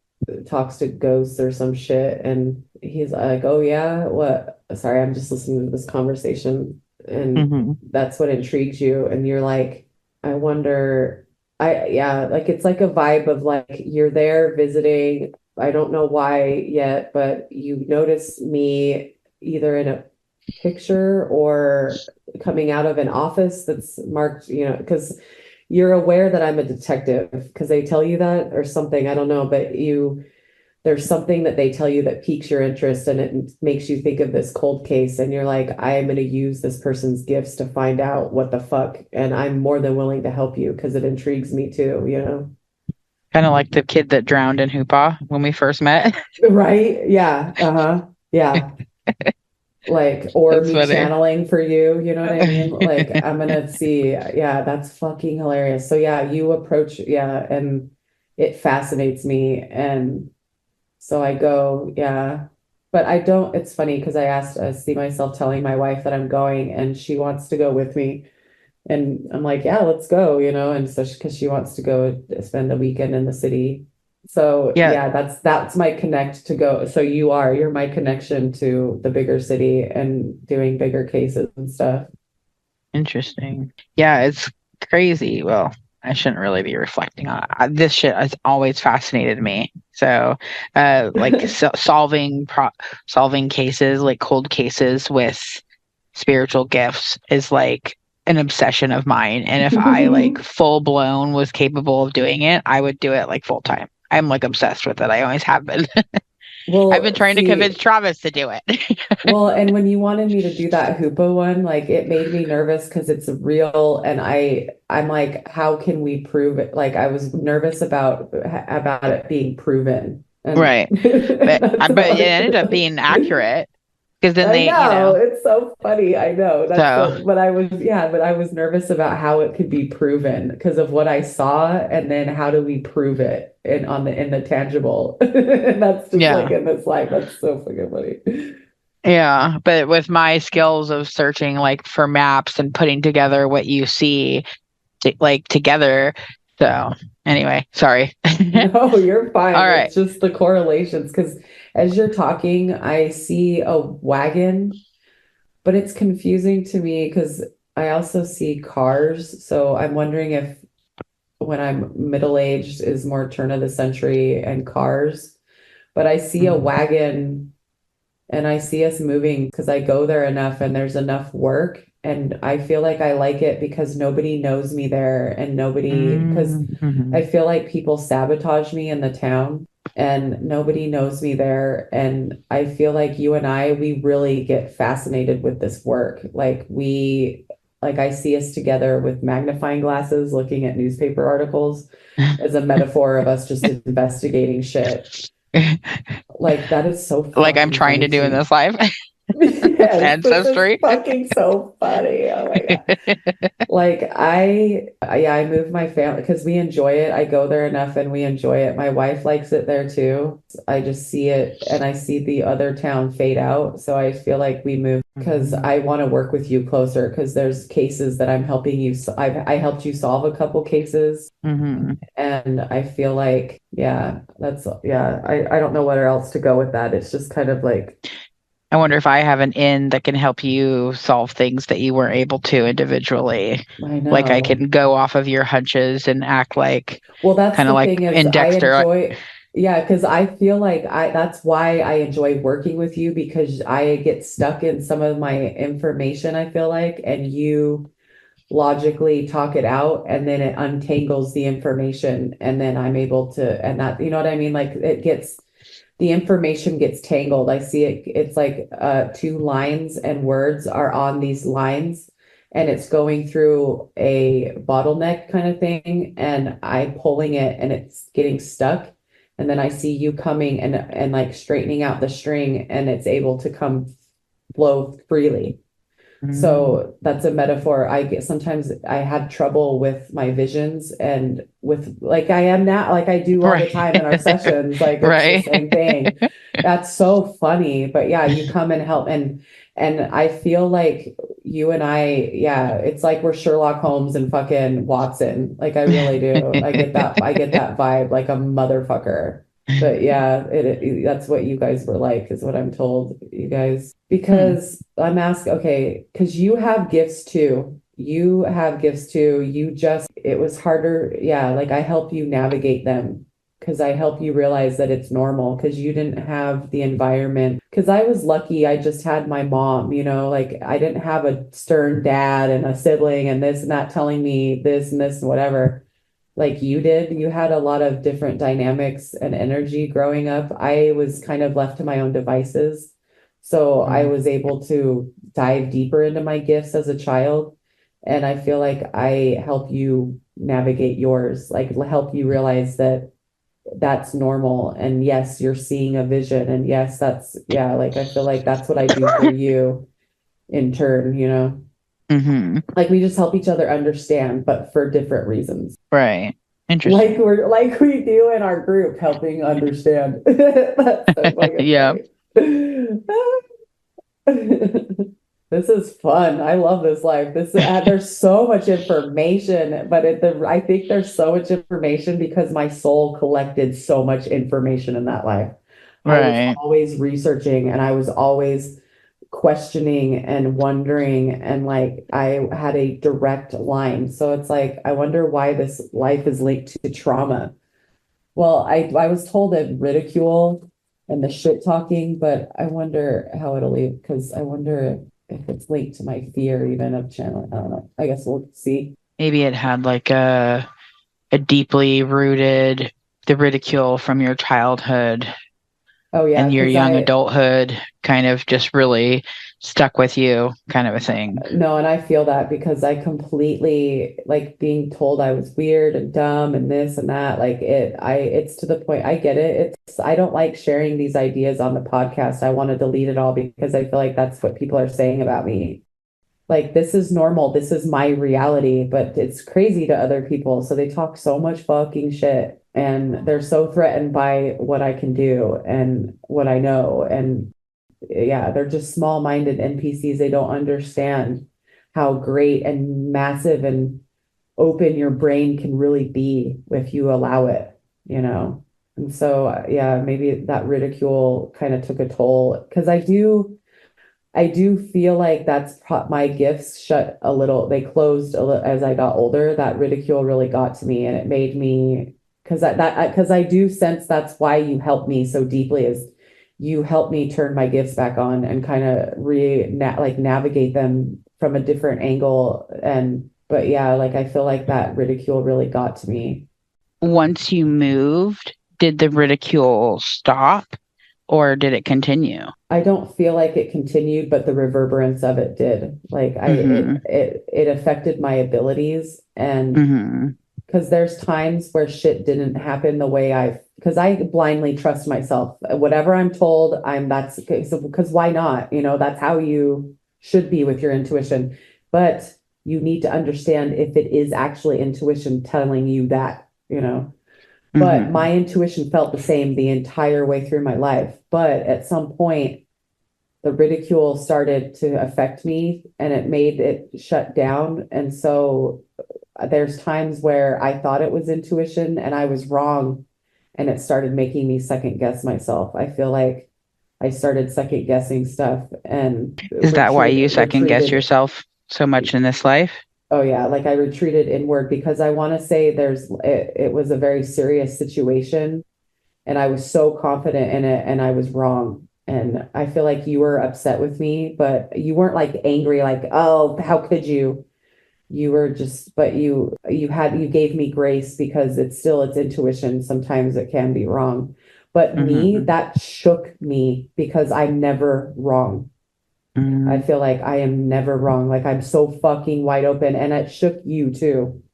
talks to ghosts or some shit. And he's like, oh yeah, what? Sorry, I'm just listening to this conversation. And that's what intrigues you. And you're like, I wonder, like it's like a vibe of like you're there visiting. I don't know why yet, but you notice me either in a picture or coming out of an office that's marked, because you're aware that I'm a detective because they tell you that or something. I don't know, but there's something that they tell you that piques your interest and it makes you think of this cold case and you're like, I am going to use this person's gifts to find out what the fuck. And I'm more than willing to help you because it intrigues me too, Kind of like the kid that drowned in Hoopa when we first met. Right? Yeah. Uh-huh. Yeah. Like, or That's me funny. channeling for you, you know what I mean? Like, I'm gonna see, yeah, that's fucking hilarious. So yeah, you approach, yeah, and it fascinates me. And so I go, yeah. But I don't, it's funny because I see myself telling my wife that I'm going and she wants to go with me. And I'm like, yeah, let's go, and so because she wants to go spend a weekend in the city. So yeah, that's my connect to go. So you're my connection to the bigger city and doing bigger cases and stuff. Interesting. Yeah, it's crazy. Well, I shouldn't really be reflecting on it. This shit has always fascinated me. So, like solving cases, like cold cases with spiritual gifts is like an obsession of mine. And if I like full blown was capable of doing it, I would do it like full time. I'm like obsessed with it. I always have been. I've been Well, trying to convince see, Travis to do it. well, and when you wanted me to do that Hoopa one, like it made me nervous because it's real, and I'm like, how can we prove it? Like I was nervous about it being proven, and Right. that's But it all. ended up being accurate because then I they, know, it's so funny. I know. so But I was nervous about how it could be proven because of what I saw, and then how do we prove it in the tangible? And that's just like yeah. in this life. That's so fucking funny. Yeah. But with my skills of searching like for maps and putting together what you see like together. So anyway, sorry. No, you're fine. All right. It's just the correlations because as you're talking, I see a wagon, but it's confusing to me because I also see cars. So I'm wondering if when I'm middle-aged is more turn of the century and cars. But I see a wagon and I see us moving because I go there enough and there's enough work. And I feel like I like it because nobody knows me there and because Mhm. I feel like people sabotage me in the town and nobody knows me there. And I feel like you and we really get fascinated with this work. Like I see us together with magnifying glasses looking at newspaper articles as a metaphor of us just investigating shit. Like that is so Like I'm fucking trying to funny do to in me. this life. Yes, this is Ancestry. fucking so funny. Oh my God. Like I move my family because we enjoy it. I go there enough and we enjoy it. My wife likes it there too. I just see it and I see the other town fade out. So I feel like we move because I want to work with you closer because there's cases that I'm helping you. I helped you solve a couple cases Hmm. and I feel like, I don't know where else to go with that. It's just kind of like, I wonder if I have an in that can help you solve things that you weren't able to individually. I Like I know. can go off of your hunches and act like Well, that's kind of the like thing is in I Dexter. enjoy, yeah, because I feel like that's why I enjoy working with you because I get stuck in some of my information, I feel like, and you logically talk it out and then it untangles the information and then I'm able to, and that, you know what I mean? Like the information gets tangled. I see it, it's like two lines and words are on these lines and it's going through a bottleneck kind of thing and I pulling it and it's getting stuck. And then I see you coming and like straightening out the string and it's able to come flow freely. Mm. So that's a metaphor. I get sometimes I had trouble with my visions and with like I am now, like I do all the Right. time in our sessions, like it's the Right. same thing. That's so funny. But yeah, you come and help and I feel like you and yeah, it's like we're Sherlock Holmes and fucking Watson. Like I really do. I get that vibe like a motherfucker. But yeah, that's what you guys were like, is what I'm told, you guys. Hmm. Because I'm asking, okay, because you have gifts too. You have gifts too. It was harder. Yeah, like I help you navigate them because I help you realize that it's normal because you didn't have the environment. Because I was lucky, I just had my mom, like I didn't have a stern dad and a sibling and this and that telling me this and this and whatever like you did. You had a lot of different dynamics and energy growing up. I was kind of left to my own devices. So I was able to dive deeper into my gifts as a child. And I feel like I help you navigate yours, like help you realize that that's normal. And yes, you're seeing a vision. And yes, yeah, like I feel like that's what I do for you in turn. Hmm. Like we just help each other understand, but for different reasons. Right. Interesting. Like we do in our group, helping understand. That's so fucking Yeah. funny. This is fun. I love this life. There's so much information, but I think there's so much information because my soul collected so much information in that life. I was Right. always researching and I was always questioning and wondering and like I had a direct line. So it's like I wonder why this life is linked to trauma. Well, I was told that ridicule and the shit talking, but I wonder how it'll leave because I wonder if it's linked to my fear even of channeling. I don't know. I guess we'll see. Maybe it had like a deeply rooted the ridicule from your childhood Oh yeah, and your because young adulthood kind of just really stuck with you, kind of a thing. no, and I feel that because I completely like being told I was weird and dumb and this and that. Like it's to the point I get it. I don't like sharing these ideas on the podcast. I want to delete it all because I feel like that's what people are saying about me. Like this is normal. This is my reality, but it's crazy to other people. So they talk so much fucking shit and they're so threatened by what I can do and what I know. And yeah, they're just small-minded NPCs. They don't understand how great and massive and open your brain can really be if you allow it, you know? And so, yeah, maybe that ridicule kind of took a toll because I do feel like my gifts shut a little, they closed a little as I got older. That ridicule really got to me and it made me, because I do sense that's why you helped me so deeply is you helped me turn my gifts back on and kind of navigate them from a different angle. But yeah, like I feel like that ridicule really got to me. Once you moved, did the ridicule stop or did it continue? I don't feel like it continued, but the reverberance of it did. Like it affected my abilities and because there's times where shit didn't happen the way because I blindly trust myself. Whatever I'm told, because why not? You know, that's how you should be with your intuition. But you need to understand if it is actually intuition telling you that, you know. But my intuition felt the same the entire way through my life. But at some point, the ridicule started to affect me and it made it shut down. And so there's times where I thought it was intuition and I was wrong. And it started making me second guess myself. I feel like I started second guessing stuff and is that why you second guess retreated. yourself so much in this life? Oh yeah, like I retreated inward because I want to say it was a very serious situation and I was so confident in it and I was wrong. And I feel like you were upset with me, but you weren't like angry, like, oh, how could you? You were just, but you gave me grace because it's intuition. Sometimes it can be wrong. But me, that shook me because I'm never wrong. I feel like I am never wrong. Like I'm so fucking wide open and it shook you too.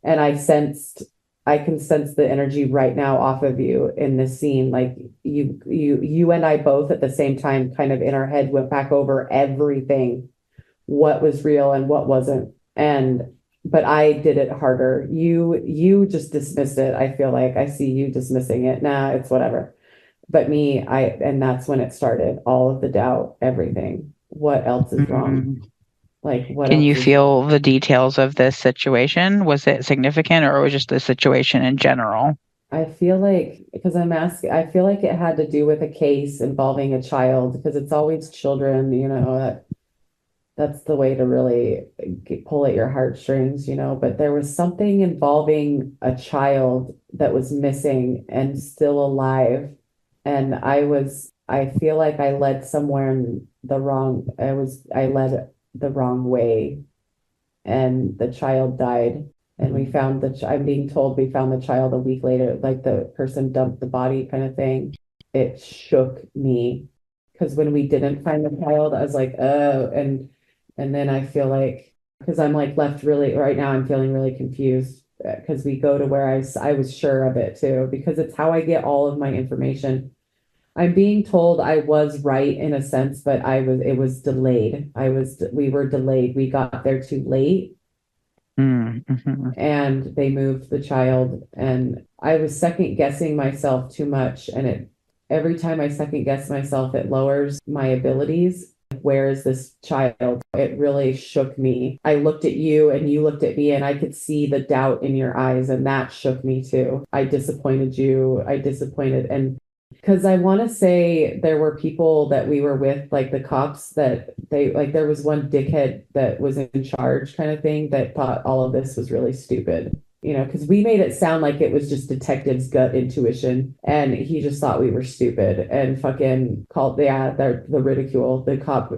And I can sense the energy right now off of you in this scene. Like you and I both at the same time kind of in our head went back over everything, what was real and what wasn't. But I did it harder. You just dismissed it. I feel like I see you dismissing it. Nah, it's whatever. But me, and that's when it started, all of the doubt, everything. What else is wrong? Like, what Can else you is feel the details of this situation? Was it significant or was it just the situation in general? I feel like, because I'm asking, I feel like it had to do with a case involving a child, because it's always children, you know, that's the way to really pull at your heartstrings, you know. But there was something involving a child that was missing and still alive. And I feel like I led somewhere in I led the wrong way. And the child died. And I'm being told we found the child a week later, like the person dumped the body kind of thing. It shook me because when we didn't find the child, I was like, oh, and then I feel like, because I'm like left really, right now I'm feeling really confused because we go to where I was sure of it too, because it's how I get all of my information. I'm being told I was right in a sense, but it was delayed. We were delayed. We got there too late and they moved the child and I was second guessing myself too much. And every time I second guess myself, it lowers my abilities. Where is this child? It really shook me. I looked at you and you looked at me and I could see the doubt in your eyes and that shook me too. I disappointed you. And because I want to say there were people that we were with, like the cops, that there was one dickhead that was in charge kind of thing that thought all of this was really stupid, you know, because we made it sound like it was just detectives' gut intuition and he just thought we were stupid and fucking called, the ridicule, the cop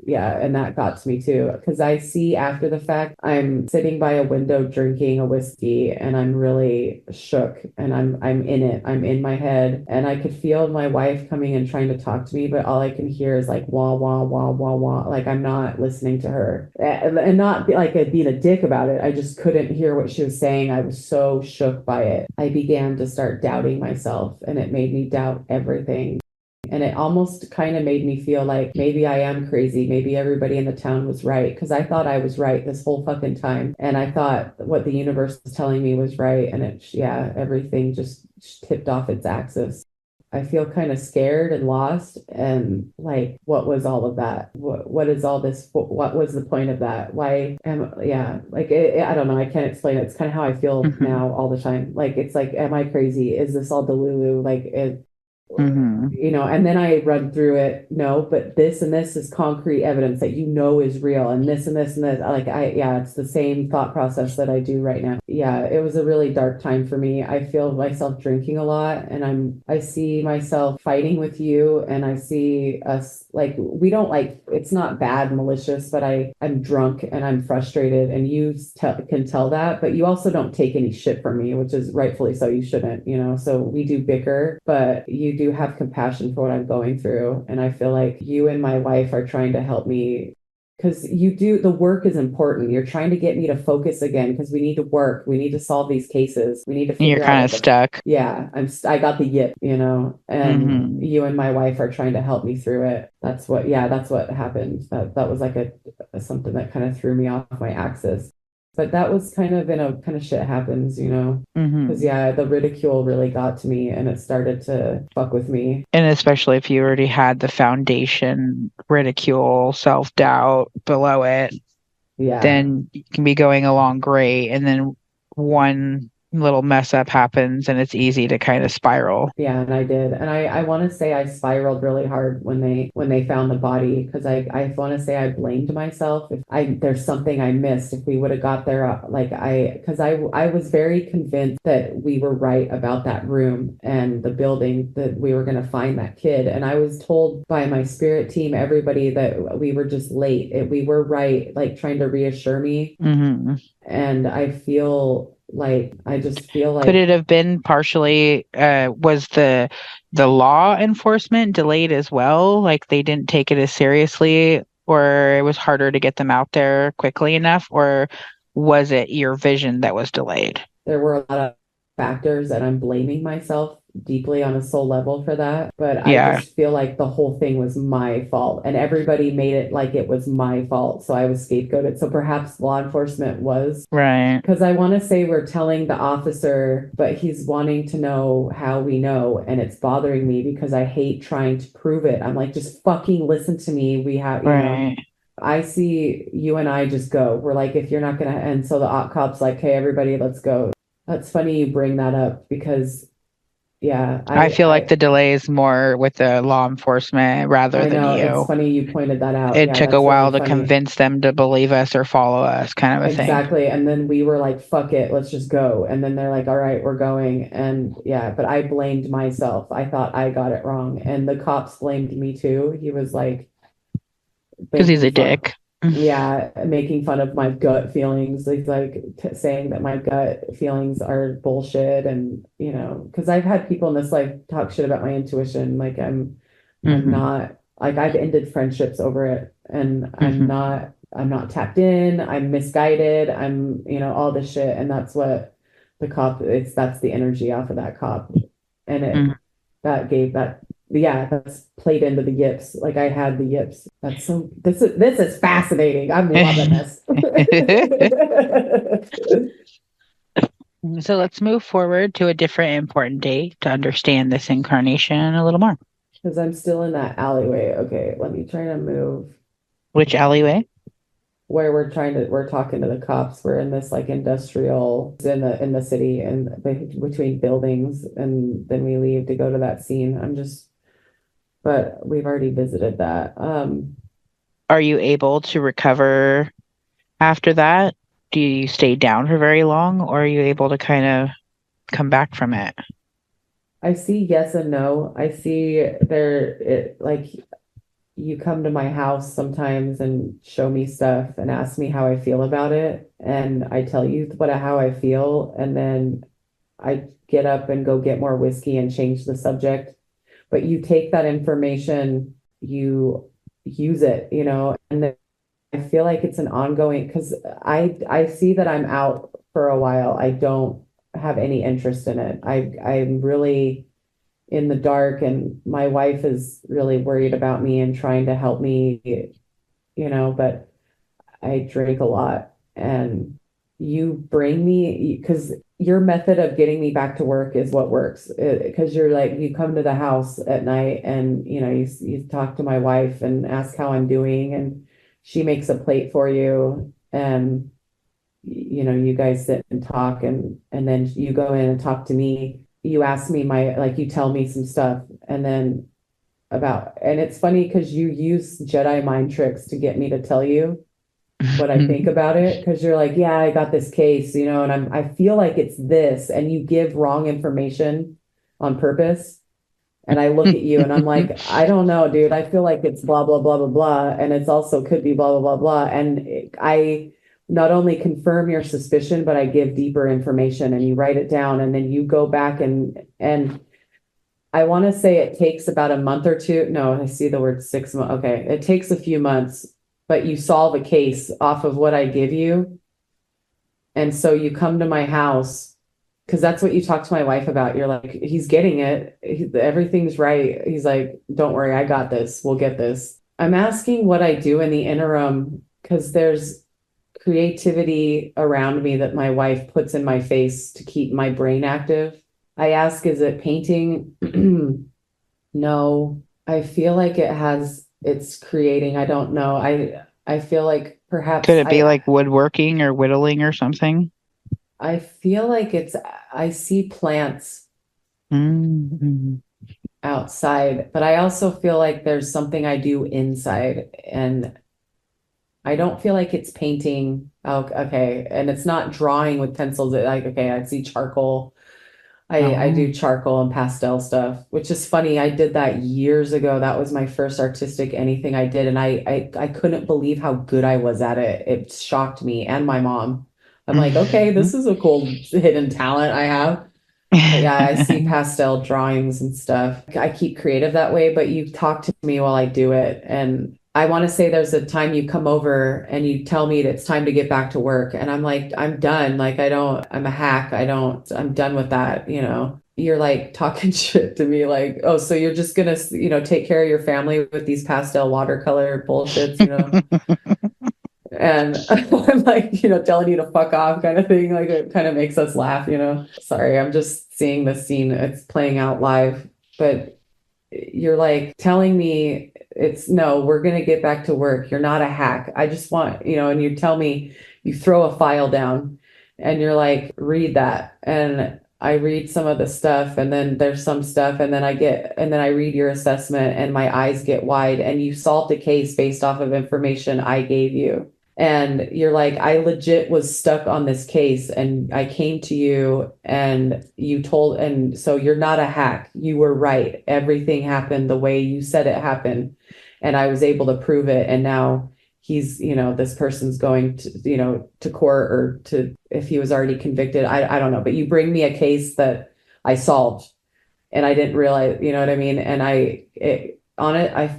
yeah, and that got to me too. Because I see after the fact, I'm sitting by a window drinking a whiskey and I'm really shook and I'm in it. I'm in my head and I could feel my wife coming and trying to talk to me, but all I can hear is like wah, wah, wah, wah, wah. Like I'm not listening to her and not like being a dick about it. I just couldn't hear what she was saying. I was so shook by it. I began to start doubting myself and it made me doubt everything. And it almost kind of made me feel like maybe I am crazy. Maybe everybody in the town was right. Because I thought I was right this whole fucking time. And I thought what the universe was telling me was right. And everything just tipped off its axis. I feel kind of scared and lost. And like, what was all of that? What is all this? What was the point of that? Why I don't know. I can't explain it. It's kind of how I feel now all the time. Like, it's like, am I crazy? Is this all delulu? Like, and then I run through it. No, but this and this is concrete evidence that is real, and this and this and this. It's the same thought process that I do right now. Yeah, it was a really dark time for me. I feel myself drinking a lot, and I see myself fighting with you, and I see us like we don't like. It's not bad, malicious, but I'm drunk and I'm frustrated, and you can tell that, but you also don't take any shit from me, which is rightfully so. You shouldn't, So we do bicker, but you do have compassion for what I'm going through. And I feel like you and my wife are trying to help me because the work is important. You're trying to get me to focus again because we need to work. We need to solve these cases. We need to figure You're out kind of stuck. Yeah, I got the yip, and you and my wife are trying to help me through it. That's what happened. That was like something that kind of threw me off my axis. But that was kind of shit happens, because the ridicule really got to me and it started to fuck with me. And especially if you already had the foundation, ridicule, self-doubt below it, then you can be going along great. And then one little mess up happens and it's easy to kind of spiral. Yeah, and I did. And I want to say I spiraled really hard when they found the body because I want to say I blamed myself. If there's something I missed, if we would have got there, because I was very convinced that we were right about that room and the building, that we were going to find that kid. And I was told by my spirit team, everybody, that we were just late. We were right, like trying to reassure me. And I just feel like could it have been partially was the law enforcement delayed as well? Like they didn't take it as seriously, or it was harder to get them out there quickly enough, or was it your vision that was delayed? There were a lot of factors and I'm blaming myself deeply on a soul level for that, but I just feel like the whole thing was my fault and everybody made it like it was my fault, so I was scapegoated. So perhaps law enforcement was right, because I want to say we're telling the officer, but he's wanting to know how we know, and it's bothering me because I hate trying to prove it. I'm like, just fucking listen to me. We have I see you and I just go. We're like, if you're not gonna, and so the cop's like, hey, everybody, let's go. That's funny you bring that up because I feel like the delay is more with the law enforcement rather than you. It's funny you pointed that out. It took a while to convince them to believe us or follow us, kind of a thing. Exactly. And then we were like, fuck it, let's just go. And then they're like, all right, we're going. And but I blamed myself. I thought I got it wrong. And the cops blamed me too. He was like, because he's a dick. Making fun of my gut feelings. He's like saying that my gut feelings are bullshit, and because I've had people in this life talk shit about my intuition. Like I'm not, like I've ended friendships over it, and I'm not tapped in. I'm misguided. I'm all this shit, and that's what the cop. That's the energy off of that cop, and that's played into the yips. Like I had the yips. This is fascinating. I'm loving this. So let's move forward to a different important day to understand this incarnation a little more. Because I'm still in that alleyway. Okay, let me try to move. Which alleyway? Where we're talking to the cops. We're in this like industrial in the city and between buildings, and then we leave to go to that scene. But we've already visited that. Are you able to recover after that? Do you stay down for very long, or are you able to kind of come back from it? I see yes and no. I see you come to my house sometimes and show me stuff and ask me how I feel about it. And I tell you how I feel. And then I get up and go get more whiskey and change the subject. But you take that information, you use it, and then I feel like it's an ongoing, because I see that I'm out for a while. I don't have any interest in it. I'm really in the dark, and my wife is really worried about me and trying to help me, but I drink a lot, and you bring me, because your method of getting me back to work is what works. Because you're like, you come to the house at night and, you talk to my wife and ask how I'm doing, and she makes a plate for you, and, you guys sit and talk, and then you go in and talk to me. You ask me you tell me some stuff, and then and it's funny because you use Jedi mind tricks to get me to tell you what I think about it, because you're like, yeah, I got this case, and I feel like it's this, and you give wrong information on purpose. And I look at you and I'm like, I don't know, dude. I feel like it's blah, blah, blah, blah, blah. And it's also could be blah, blah, blah, blah. And I not only confirm your suspicion, but I give deeper information, and you write it down, and then you go back and I want to say it takes about a month or two. No, I see the word 6 months. Okay. It takes a few months, but you solve a case off of what I give you. And so you come to my house, because that's what you talk to my wife about. You're like, he's getting it. Everything's right. He's like, don't worry, I got this. We'll get this. I'm asking what I do in the interim, because there's creativity around me that my wife puts in my face to keep my brain active. I ask, is it painting? No, I feel like it's creating. I don't know. I feel like perhaps Could it be like woodworking or whittling or something? I feel like I see plants Mm-hmm. outside, but I also feel like there's something I do inside, and I don't feel like it's painting. Oh, okay. And it's not drawing with pencils. Okay, I see charcoal. I do charcoal and pastel stuff, which is funny. I did that years ago. That was my first artistic anything I did. And I couldn't believe how good I was at it. It shocked me and my mom. I'm like, okay, this is a cool hidden talent I have. But yeah, I see pastel drawings and stuff. I keep creative that way, but you talk to me while I do it. And I want to say there's a time you come over and you tell me that it's time to get back to work. And I'm like, I'm done. Like, I'm a hack. I'm done with that. You're like talking shit to me, like, oh, so you're just gonna, take care of your family with these pastel watercolor bullshits, And I'm like, telling you to fuck off kind of thing. Like, it kind of makes us laugh, Sorry, I'm just seeing the scene. It's playing out live, but you're like telling me no, we're going to get back to work. You're not a hack. I just want, and you tell me, you throw a file down and you're like, read that. And I read some of the stuff, and then there's some stuff, and then I read your assessment and my eyes get wide, and you solved a case based off of information I gave you. And you're like, I legit was stuck on this case, and I came to you and and so you're not a hack. You were right. Everything happened the way you said it happened. And I was able to prove it. And now he's, this person's going to, to court, or if he was already convicted, I don't know, but you bring me a case that I solved and I didn't realize, you know what I mean? And I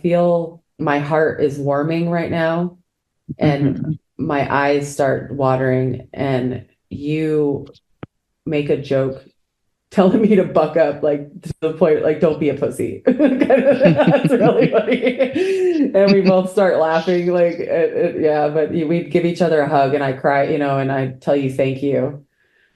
feel my heart is warming right now. And my eyes start watering, and you make a joke telling me to buck up, like to the point, like, don't be a pussy. That's really funny. And we both start laughing, like, yeah, but we give each other a hug, and I cry, and I tell you thank you.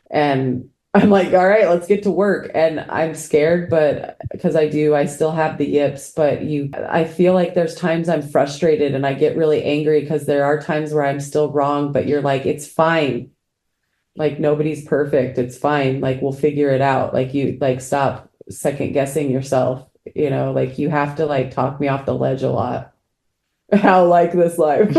And I'm like, all right, let's get to work. And I'm scared, but because I still have the yips, but I feel like there's times I'm frustrated and I get really angry, because there are times where I'm still wrong, but you're like, it's fine. Like, nobody's perfect. It's fine. Like, we'll figure it out. Like, stop second guessing yourself, like, you have to like talk me off the ledge a lot. How like this life.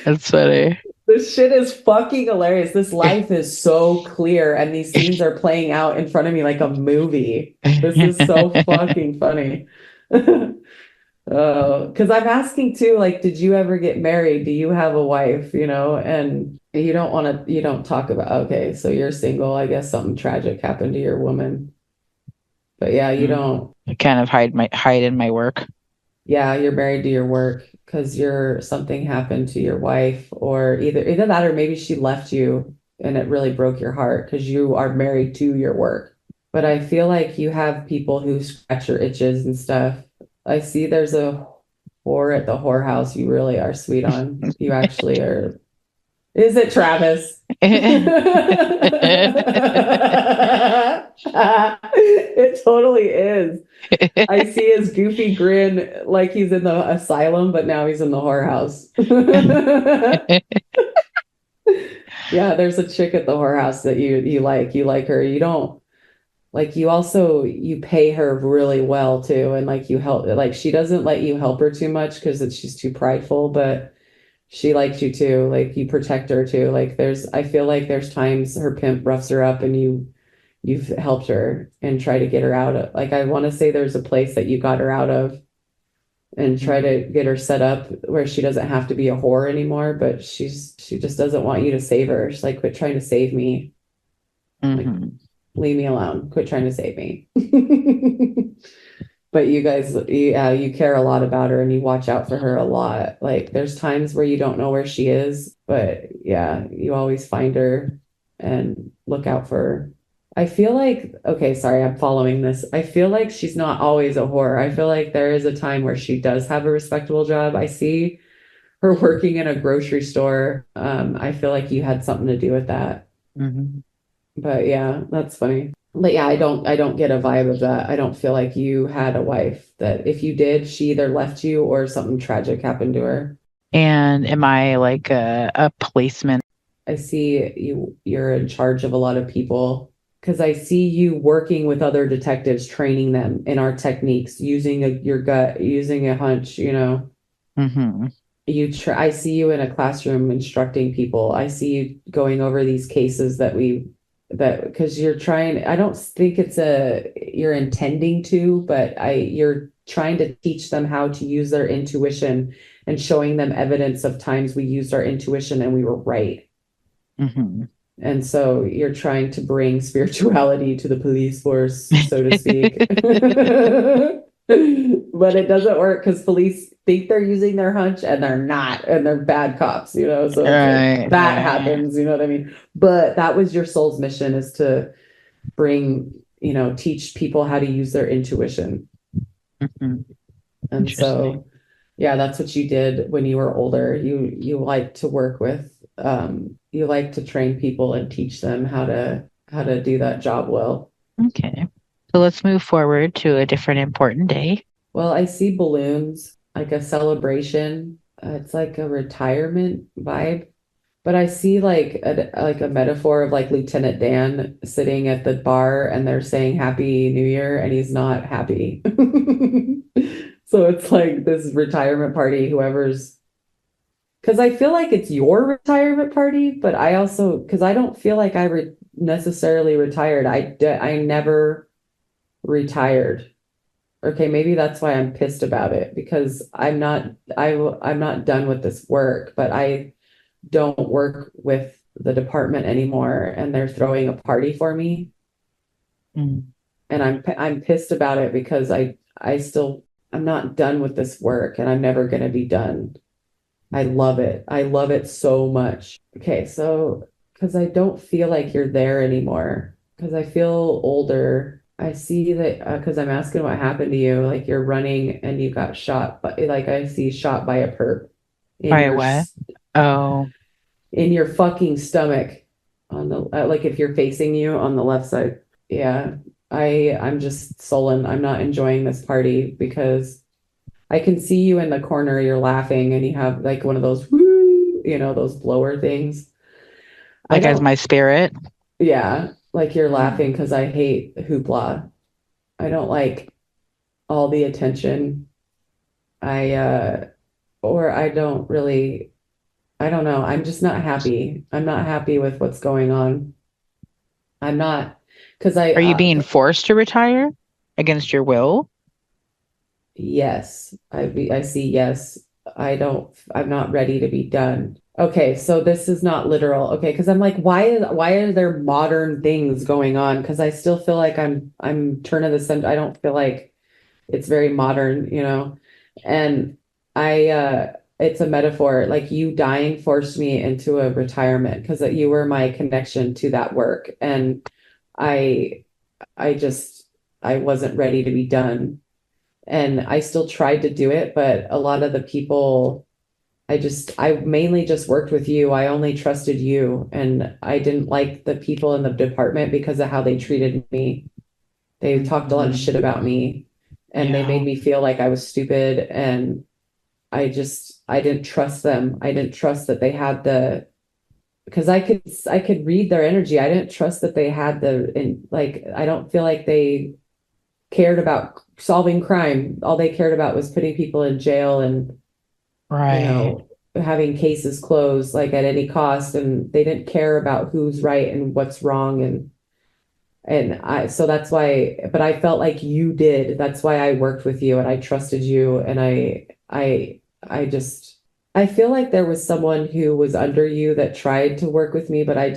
That's funny. This shit is fucking hilarious. This life is so clear, and these scenes are playing out in front of me like a movie. This is so fucking funny. Because I'm asking too, like, did you ever get married? Do you have a wife? And you don't talk about, okay, so you're single. I guess something tragic happened to your woman. But yeah, you don't. I kind of hide in my work. Yeah, you're married to your work because something happened to your wife, or either that or maybe she left you and it really broke your heart because you are married to your work. But I feel like you have people who scratch your itches and stuff. I see there's a whore at the whorehouse you really are sweet on. You actually are. Is it Travis? It totally is. I see his goofy grin like he's in the asylum, but now he's in the whorehouse. Yeah, there's a chick at the whorehouse that you like. You like her. You don't like you pay her really well too, and like you help, like she doesn't let you help her too much because she's too prideful, but she likes you too. Like you protect her too. Like I feel like there's times her pimp roughs her up and you've helped her and try to get her out of, like I want to say there's a place that you got her out of and try to get her set up where she doesn't have to be a whore anymore, but she just doesn't want you to save her. She's like, quit trying to save me. Like, leave me alone. Quit trying to save me. But you guys, you care a lot about her and you watch out for her a lot. Like there's times where you don't know where she is, but yeah, you always find her and look out for her. I feel like, okay, sorry, I'm following this. I feel like she's not always a whore. I feel like there is a time where she does have a respectable job. I see her working in a grocery store. I feel like you had something to do with that. But yeah, that's funny. But yeah, I don't get a vibe of that. I don't feel like you had a wife that if you did, she either left you or something tragic happened to her. And am I like a placement? I see you're in charge of a lot of people because I see you working with other detectives, training them in our techniques, using your gut, using a hunch, I see you in a classroom instructing people. I see you going over these cases because you're trying, I don't think you're intending to, but you're trying to teach them how to use their intuition and showing them evidence of times we used our intuition and we were right. And so you're trying to bring spirituality to the police force, so to speak. But it doesn't work because police think they're using their hunch and they're not, and they're bad cops, so it's like, that happens, you know what I mean? But that was your soul's mission, is to bring, teach people how to use their intuition. And so, yeah, that's what you did when you were older. You like to work with, you like to train people and teach them how to do that job well. Okay. So let's move forward to a different important day. Well, I see balloons, like a celebration. It's like a retirement vibe, but I see like a metaphor of like Lieutenant Dan sitting at the bar and they're saying Happy New Year and he's not happy. So it's like this retirement party, because I feel like it's your retirement party, but I also, because I don't feel like I necessarily retired. I never retired. Okay, maybe that's why I'm pissed about it, because I'm not done with this work, but I don't work with the department anymore and they're throwing a party for me. And I'm pissed about it because I'm not done with this work and I'm never going to be done. I love it. I love it so much. Okay, so because I don't feel like you're there anymore, because I feel older. I see that because I'm asking what happened to you, like you're running and you got shot, but like I see shot by a perp. By a what? Oh. In your fucking stomach, on the like if you're facing you on the left side. Yeah, I'm just sullen. I'm not enjoying this party because I can see you in the corner, you're laughing and you have like one of those woo, those blower things. Like as my spirit? Yeah, like you're laughing because I hate hoopla. I don't like all the attention. I don't really I don't know. I'm just not happy. I'm not happy with what's going on. I'm not, because Are you being forced to retire against your will? yes, I see yes. I'm not ready to be done. Okay, so this is not literal. Okay, because I'm like, why are there modern things going on? Because I still feel like I'm turn of the century. I don't feel like it's very modern, you know. And it's a metaphor. Like you dying forced me into a retirement because you were my connection to that work. And I I just I wasn't ready to be done. And I still tried to do it, but a lot of the people I mainly just worked with you. I only trusted you, and I didn't like the people in the department because of how they treated me. They talked a lot of shit about me, and they made me feel like I was stupid, and I didn't trust them. I didn't trust that they had because I could read their energy. I didn't trust that they had like I don't feel like they cared about solving crime. All they cared about was putting people in jail and, you Right. know, having cases closed like at any cost, and they didn't care about who's right and what's wrong. So that's why, but I felt like you did. That's why I worked with you and I trusted you. And I just, I feel like there was someone who was under you that tried to work with me, but I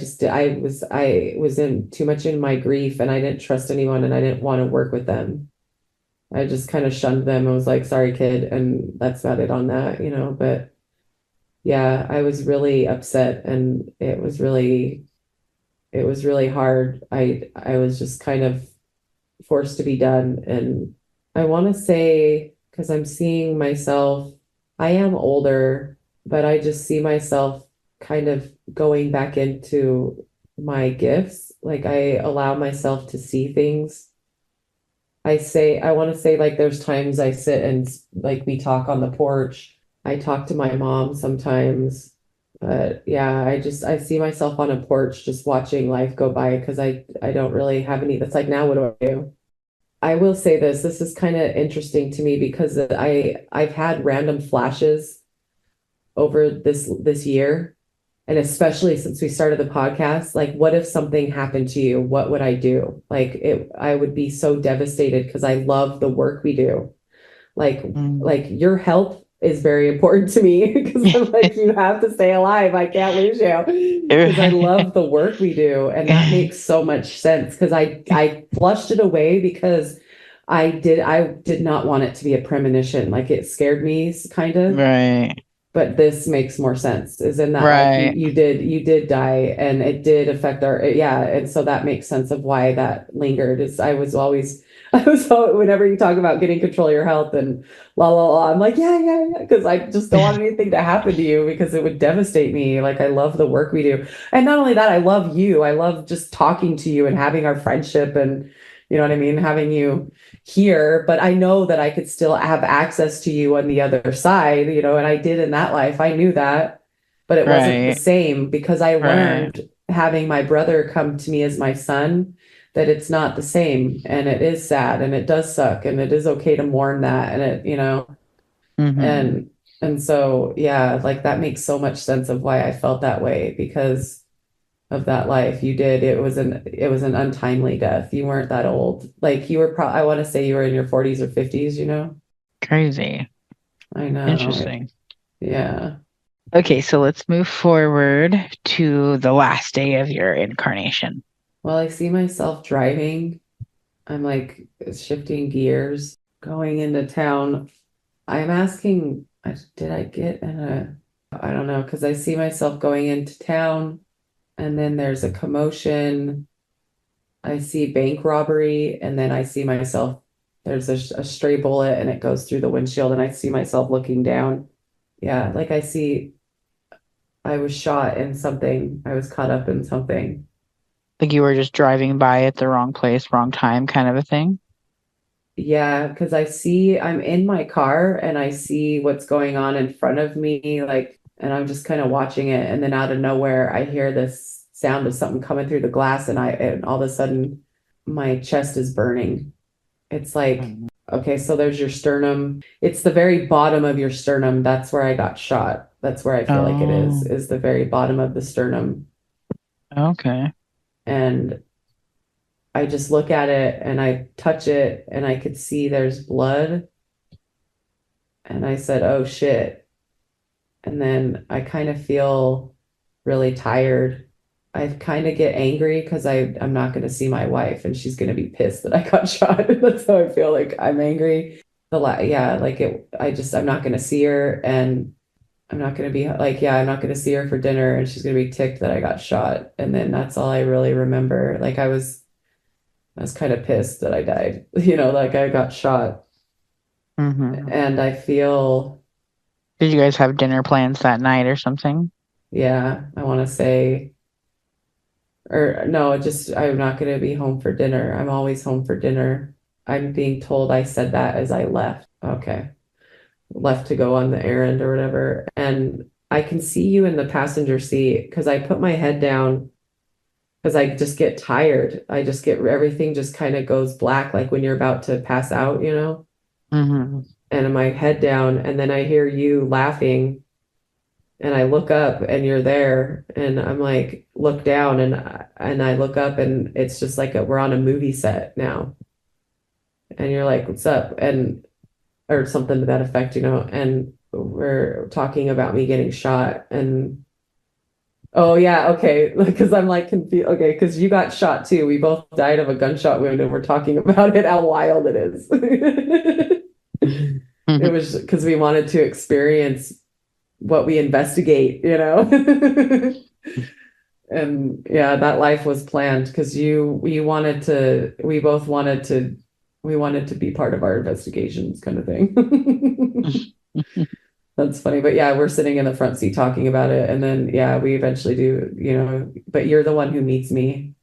was in too much in my grief and I didn't trust anyone and I didn't want to work with them. I just kind of shunned them. I was like, sorry, kid. And that's about it on that, you know, but yeah, I was really upset and it was really hard. I was just kind of forced to be done. And I want to say, because I'm seeing myself, I am older, but I just see myself kind of going back into my gifts. Like I allow myself to see things. I want to say, like, there's times I sit and like we talk on the porch. I talk to my mom sometimes. But yeah, I see myself on a porch just watching life go by because I don't really have any. That's like, now what do I do? I will say this is kind of interesting to me because I've had random flashes over this year, and especially since we started the podcast. Like, what if something happened to you? What would I do? I would be so devastated because I love the work we do. Like your health is very important to me because I'm like, you have to stay alive. I can't lose you because I love the work we do. And that makes so much sense because I flushed it away because I did not want it to be a premonition. Like it scared me kind of. Right. But this makes more sense, is in that like Right. you did die and it did affect our, yeah, and so that makes sense of why that lingered. Is whenever you talk about getting control of your health and I'm like, yeah, because I just don't want anything to happen to you because it would devastate me. Like I love the work we do. And not only that, I love you. I love just talking to you and having our friendship and you know what I mean, having you here, but I know that I could still have access to you on the other side, you know, and I did in that life. I knew that, but it wasn't the Right. same because I Right. learned having my brother come to me as my son that it's not the same and it is sad and it does suck and it is okay to mourn that and it, you know, Mm-hmm. and so yeah, like that makes so much sense of why I felt that way because of that life you did. It was an untimely death. You weren't that old. Like you were I want to say you were in your 40s or 50s, you know? Crazy. I know. Interesting. Yeah. Okay, so let's move forward to the last day of your incarnation. Well, I see myself driving. I'm like shifting gears, going into town. I'm asking, did I get in I don't know, because I see myself going into town and then there's a commotion. I see bank robbery, and then I see myself, there's a stray bullet and it goes through the windshield, and I see myself looking down. Yeah, like I was shot in something. I was caught up in something. Like you were just driving by at the wrong place, wrong time kind of a thing. Yeah, because I'm in my car and I see what's going on in front of me, like, and I'm just kind of watching it. And then out of nowhere, I hear this sound of something coming through the glass, and all of a sudden, my chest is burning. It's like, okay, so there's your sternum. It's the very bottom of your sternum. That's where I got shot. That's where I feel like it Oh, is the very bottom of the sternum. okay. And I just look at it and I touch it and I could see there's blood. And I said, oh shit. And then I kind of feel really tired. I kind of get angry because I'm not going to see my wife and she's going to be pissed that I got shot. That's how I feel. Like I'm angry. Yeah, like I'm not going to see her, and I'm not going to be like, yeah, I'm not going to see her for dinner, and she's going to be ticked that I got shot. And then that's all I really remember. Like I was kind of pissed that I died, like I got shot. Mm-hmm. And I feel, Did you guys have dinner plans that night or something? yeah, I want to say, or no, I'm not going to be home for dinner. I'm always home for dinner. I'm being told I said that as I left. Okay. Left to go on the errand or whatever. And I can see you in the passenger seat because I put my head down because I just get tired. Everything just kind of goes black, like when you're about to pass out, Mm-hmm. and my head down, and then I hear you laughing, and I look up and you're there, and I'm like, look down, and I look up, and it's just like we're on a movie set now, and you're like, what's up? And or something to that effect, and we're talking about me getting shot, and oh yeah, okay, because I'm like confused. Okay, because you got shot too. We both died of a gunshot wound, and we're talking about it, how wild it is. It Mm-hmm. was because we wanted to experience what we investigate, And yeah, that life was planned because we wanted to be part of our investigations kind of thing. That's funny. But yeah, we're sitting in the front seat talking about it. And then, yeah, we eventually do, but you're the one who meets me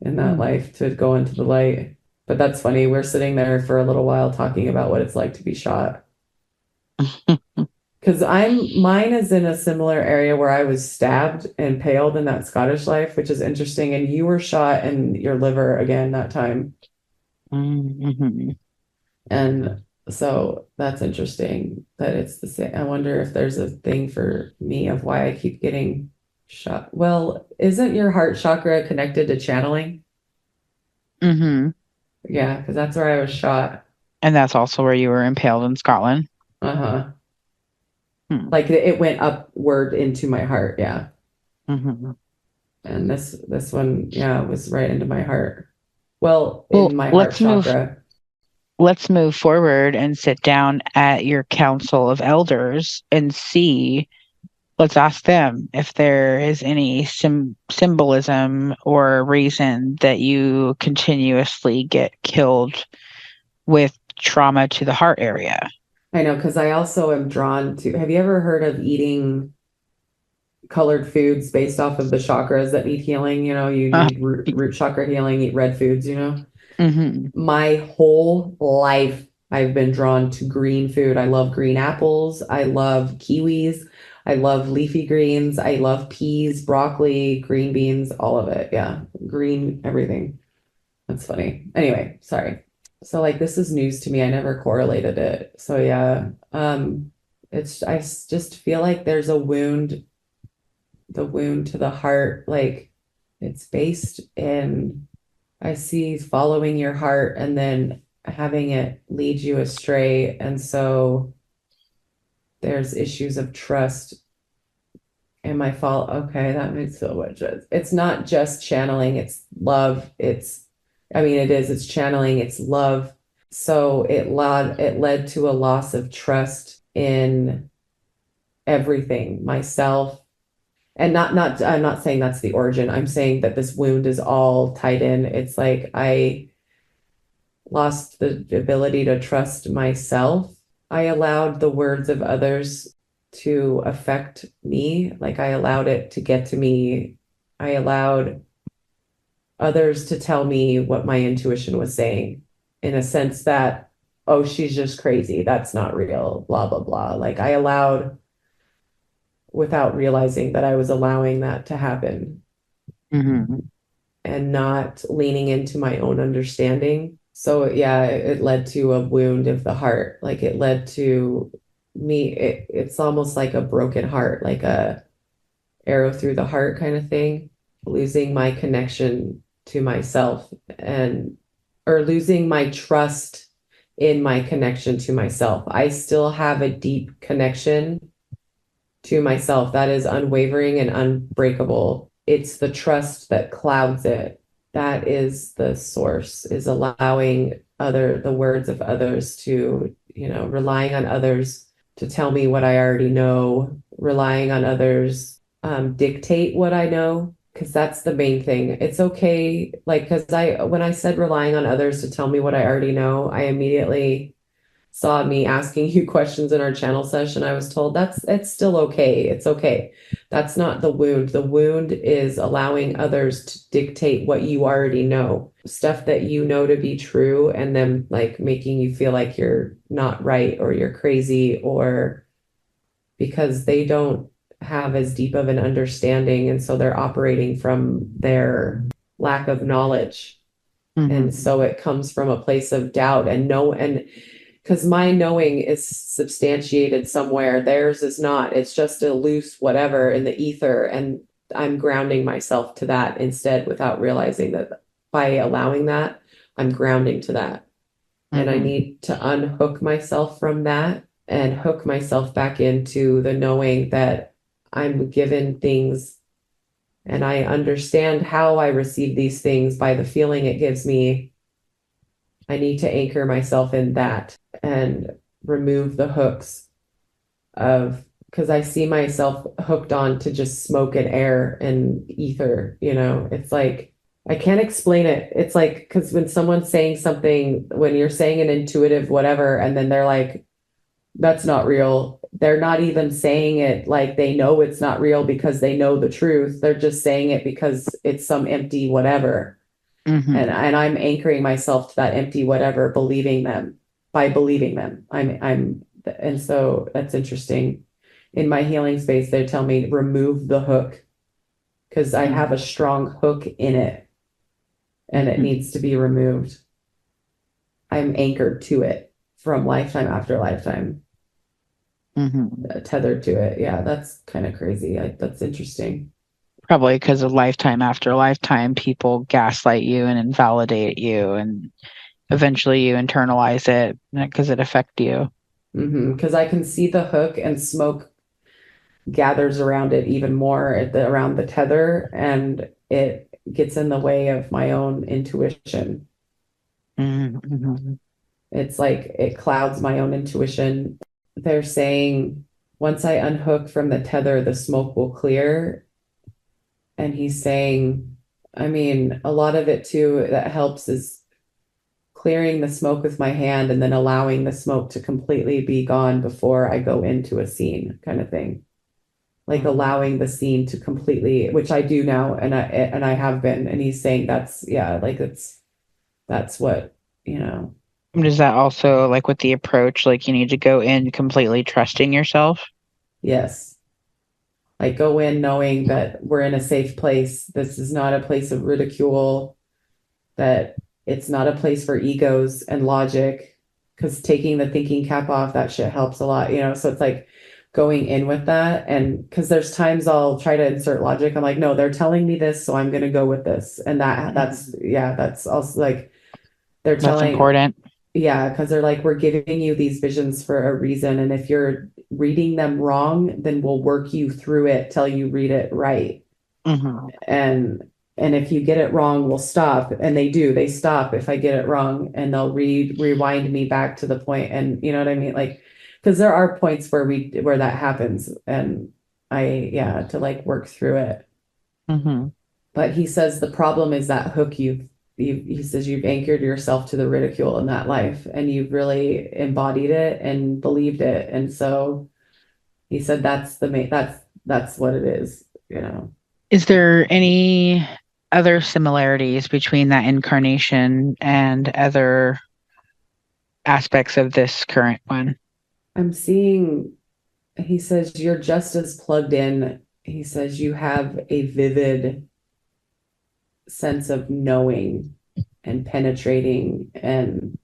in that life to go into the light. But that's funny. We're sitting there for a little while talking about what it's like to be shot. Because mine is in a similar area where I was stabbed and impaled in that Scottish life, which is interesting. And you were shot in your liver again that time. Mm-hmm. And so that's interesting that it's the same. I wonder if there's a thing for me of why I keep getting shot. Well, isn't your heart chakra connected to channeling? Mm-hmm. Yeah, because that's where I was shot. And that's also where you were impaled in Scotland. Uh-huh. Hmm. Like it went upward into my heart, yeah. Mm-hmm. And this one, yeah, was right into my heart. Well, in my heart chakra. Let's move forward and sit down at your council of elders and see. Let's ask them if there is any symbolism or reason that you continuously get killed with trauma to the heart area. I know, because I also am drawn to, have you ever heard of eating colored foods based off of the chakras that need healing? You need root chakra healing, eat red foods, Mm-hmm. My whole life, I've been drawn to green food. I love green apples. I love kiwis. I love leafy greens. I love peas, broccoli, green beans, all of it. Yeah. Green, everything. That's funny. Anyway, sorry. So like this is news to me. I never correlated it. So yeah. I just feel like there's the wound to the heart, like it's based in, I see following your heart and then having it lead you astray. And so there's issues of trust. Am I fall? Okay, that makes so much sense. It's not just channeling, it's love. It is, it's channeling, it's love. So it led to a loss of trust in everything, myself. And I'm not saying that's the origin. I'm saying that this wound is all tied in. It's like I lost the ability to trust myself. I allowed the words of others to affect me. Like I allowed it to get to me. I allowed others to tell me what my intuition was saying in a sense that, oh, she's just crazy. That's not real, blah, blah, blah. Like I allowed, without realizing that I was allowing that to happen. Mm-hmm. And not leaning into my own understanding. So yeah, it led to a wound of the heart. Like it led to it's almost like a broken heart, like a arrow through the heart kind of thing, losing my connection to myself and or losing my trust in my connection to myself. I still have a deep connection to myself that is unwavering and unbreakable. It's the trust that clouds it. That is the source, is allowing the words of others to, relying on others to tell me what I already know, relying on others dictate what I know, because that's the main thing. It's okay, like, because when I said relying on others to tell me what I already know, I immediately saw me asking you questions in our channel session. I was told it's still okay. It's okay. That's not the wound. The wound is allowing others to dictate what you already know, stuff that you know to be true, and then like making you feel like you're not right or you're crazy, or because they don't have as deep of an understanding, and so they're operating from their lack of knowledge. And so it comes from a place of doubt and because my knowing is substantiated somewhere, theirs is not. It's just a loose whatever in the ether, and I'm grounding myself to that instead, without realizing that by allowing that, I'm grounding to that. And I need to unhook myself from that and hook myself back into the knowing that I'm given things and I understand how I receive these things by the feeling it gives me. I need to anchor myself in that and remove the hooks because I see myself hooked on to just smoke and air and ether, it's like, I can't explain it. It's like, because when someone's saying something, when you're saying an intuitive whatever, and then they're like, that's not real. They're not even saying it like they know it's not real because they know the truth. They're just saying it because it's some empty whatever. And I'm anchoring myself to that empty whatever, believing them. And so that's interesting. In my healing space, they tell me remove the hook because I have a strong hook in it and it needs to be removed. I'm anchored to it from lifetime after lifetime, tethered to it. Yeah, that's kind of crazy. That's interesting. Probably because of lifetime after lifetime, people gaslight you and invalidate you, and eventually you internalize it because it affects you. Because I can see the hook and smoke gathers around it even more around the tether, and it gets in the way of my own intuition. It's like it clouds my own intuition. They're saying once I unhook from the tether, the smoke will clear. And he's saying, I mean, a lot of it too that helps is clearing the smoke with my hand and then allowing the smoke to completely be gone before I go into a scene, kind of thing. Like allowing the scene to completely, which I do now, and I have been. And he's saying that's what, Does that also, like with the approach, like you need to go in completely trusting yourself? Yes. Like go in knowing that we're in a safe place. This is not a place of ridicule, that it's not a place for egos and logic, because taking the thinking cap off, that shit helps a lot, so it's like going in with that. And because there's times I'll try to insert logic. I'm like, no, they're telling me this, so I'm going to go with this. And that's also like, That's important. Yeah, because they're like, we're giving you these visions for a reason. And if you're reading them wrong, then we'll work you through it till you read it right. And if you get it wrong, we'll stop. And they stop if I get it wrong, and they'll rewind me back to the point. And you know what I mean? Like, because there are points where that happens, and to like work through it. But he says the problem is that hook he says you've anchored yourself to the ridicule in that life, and you've really embodied it and believed it. And so he said that's what it is, Is there any other similarities between that incarnation and other aspects of this current one? I'm seeing, he says you're just as plugged in. He says you have a vivid sense of knowing and penetrating, and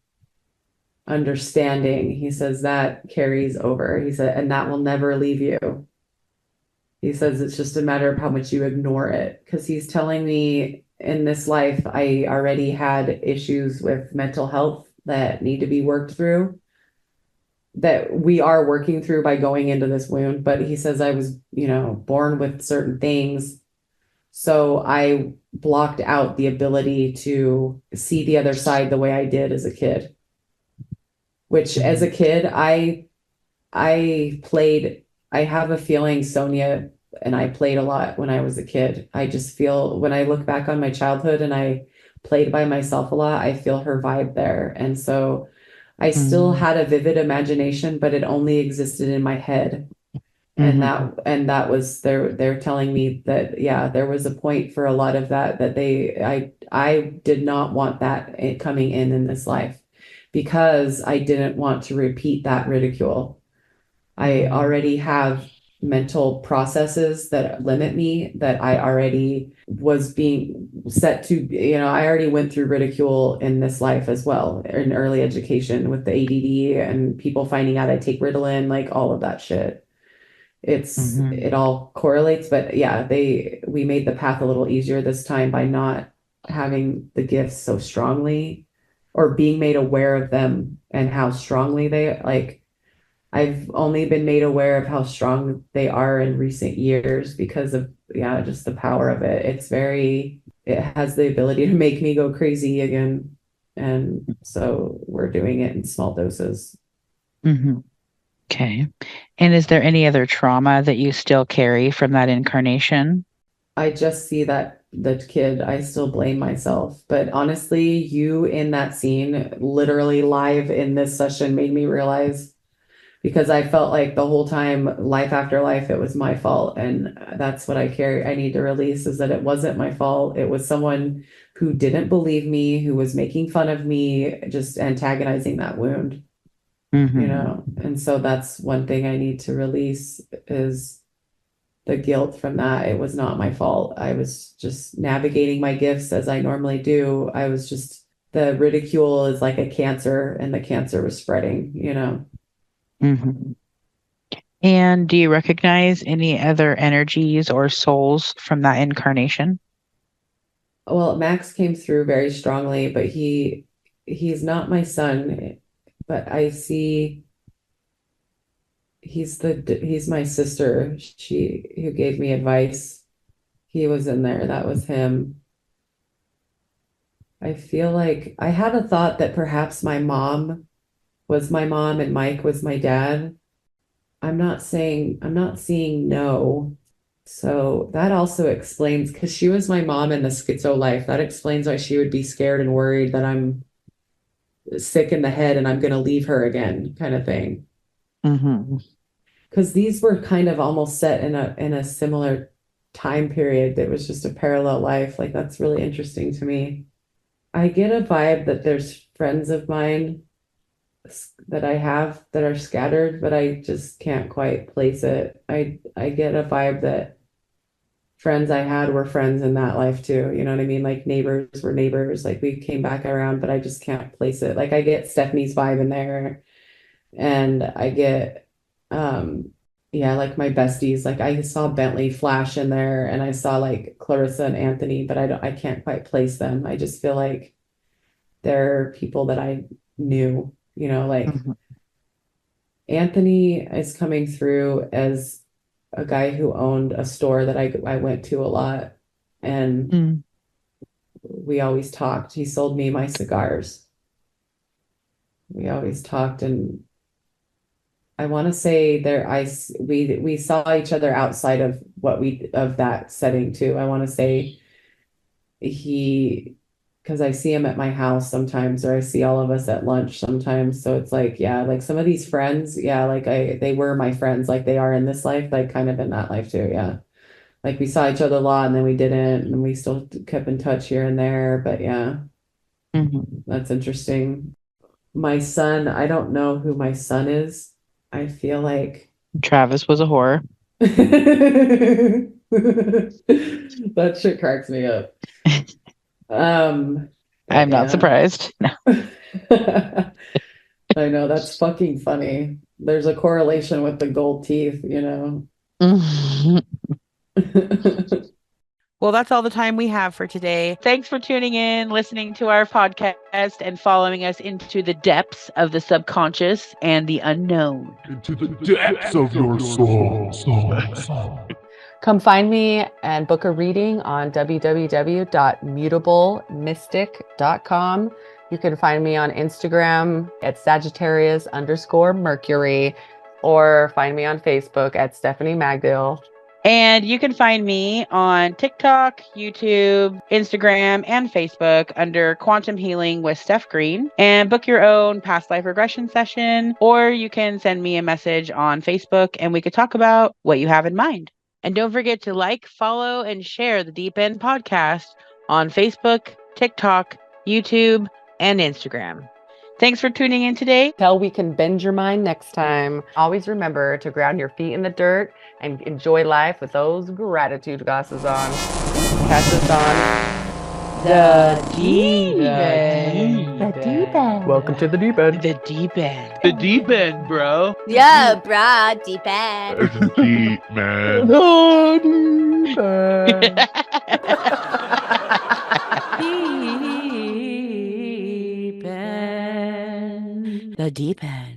understanding. He says that carries over. He said, and that will never leave you. He says it's just a matter of how much you ignore it. Because he's telling me in this life, I already had issues with mental health that need to be worked through, that we are working through by going into this wound. But he says I was, born with certain things. So I blocked out the ability to see the other side the way I did as a kid. Which as a kid, I played, I have a feeling, Sonia, and I played a lot when I was a kid. I just feel when I look back on my childhood and I played by myself a lot, I feel her vibe there. And so I still had a vivid imagination, but it only existed in my head. And that was they're telling me that, yeah, there was a point for a lot of that I did not want that coming in this life, because I didn't want to repeat that ridicule. I already have mental processes that limit me, that I already was being set to, I already went through ridicule in this life as well, in early education with the ADD and people finding out I take Ritalin, like all of that shit. It all correlates, but yeah, we made the path a little easier this time by not having the gifts so strongly, or being made aware of them and how strongly I've only been made aware of how strong they are in recent years because of, just the power of it. It has the ability to make me go crazy again. And so we're doing it in small doses. Okay. And is there any other trauma that you still carry from that incarnation? I just see that the kid, I still blame myself. But honestly, you in that scene, literally live in this session, made me realize, because I felt like the whole time, life after life, it was my fault. And that's what I need to release, is that it wasn't my fault. It was someone who didn't believe me, who was making fun of me, just antagonizing that wound. And so that's one thing I need to release, is the guilt from that. It was not my fault. I was just navigating my gifts as I normally do. The ridicule is like a cancer, and the cancer was spreading. And do you recognize any other energies or souls from that incarnation? Well, Max came through very strongly, but he's not my son, but I see he's my sister. Who gave me advice. He was in there. That was him. I feel like I had a thought that perhaps my mom was my mom and Mike was my dad. I'm not seeing no. So that also explains, because she was my mom in the schizo life. That explains why she would be scared and worried that I'm sick in the head and I'm going to leave her again, kind of thing. Because these were kind of almost set in a similar time period. That was just a parallel life. Like, that's really interesting to me. I get a vibe that there's friends of mine that I have that are scattered, but I just can't quite place it. I get a vibe that friends I had were friends in that life too. You know what I mean? Like neighbors were neighbors. Like we came back around, but I just can't place it. Like I get Stephanie's vibe in there, and I get like my besties. Like I saw Bentley flash in there, and I saw like Clarissa and Anthony, but I can't quite place them. I just feel like they're people that I knew, like Anthony is coming through as a guy who owned a store that I went to a lot, and we always talked. He sold me my cigars. We always talked, and I want to say we saw each other outside of of that setting too. I want to say because I see him at my house sometimes, or I see all of us at lunch sometimes. So it's like, yeah, like some of these friends, yeah, like they were my friends, like they are in this life, like kind of in that life too. Yeah. Like we saw each other a lot, and then we didn't, and we still kept in touch here and there. But yeah, that's interesting. My son, I don't know who my son is. I feel like Travis was a whore. that shit cracks me up. I'm not surprised. No. I know, that's fucking funny. There's a correlation with the gold teeth, you know. Well, that's all the time we have for today. Thanks for tuning in, listening to our podcast, and following us into the depths of the subconscious and the unknown. Into the depths of your soul. Come find me and book a reading on www.mutablemystic.com. You can find me on Instagram at Sagittarius_Mercury, or find me on Facebook at Stephanie Magdill. And you can find me on TikTok, YouTube, Instagram, and Facebook under Quantum Healing with Steph Green, and book your own past life regression session, or you can send me a message on Facebook and we could talk about what you have in mind. And don't forget to like, follow, and share the Deep End podcast on Facebook, TikTok, YouTube, and Instagram. Thanks for tuning in today. Till we can bend your mind next time. Always remember to ground your feet in the dirt and enjoy life with those gratitude glasses on. Catch us on The Deep End. The deep end. Welcome to the Deep End. The Deep End. The Deep End, bro. Yeah, bruh, deep end. Deep, man. Deep End. The Deep End.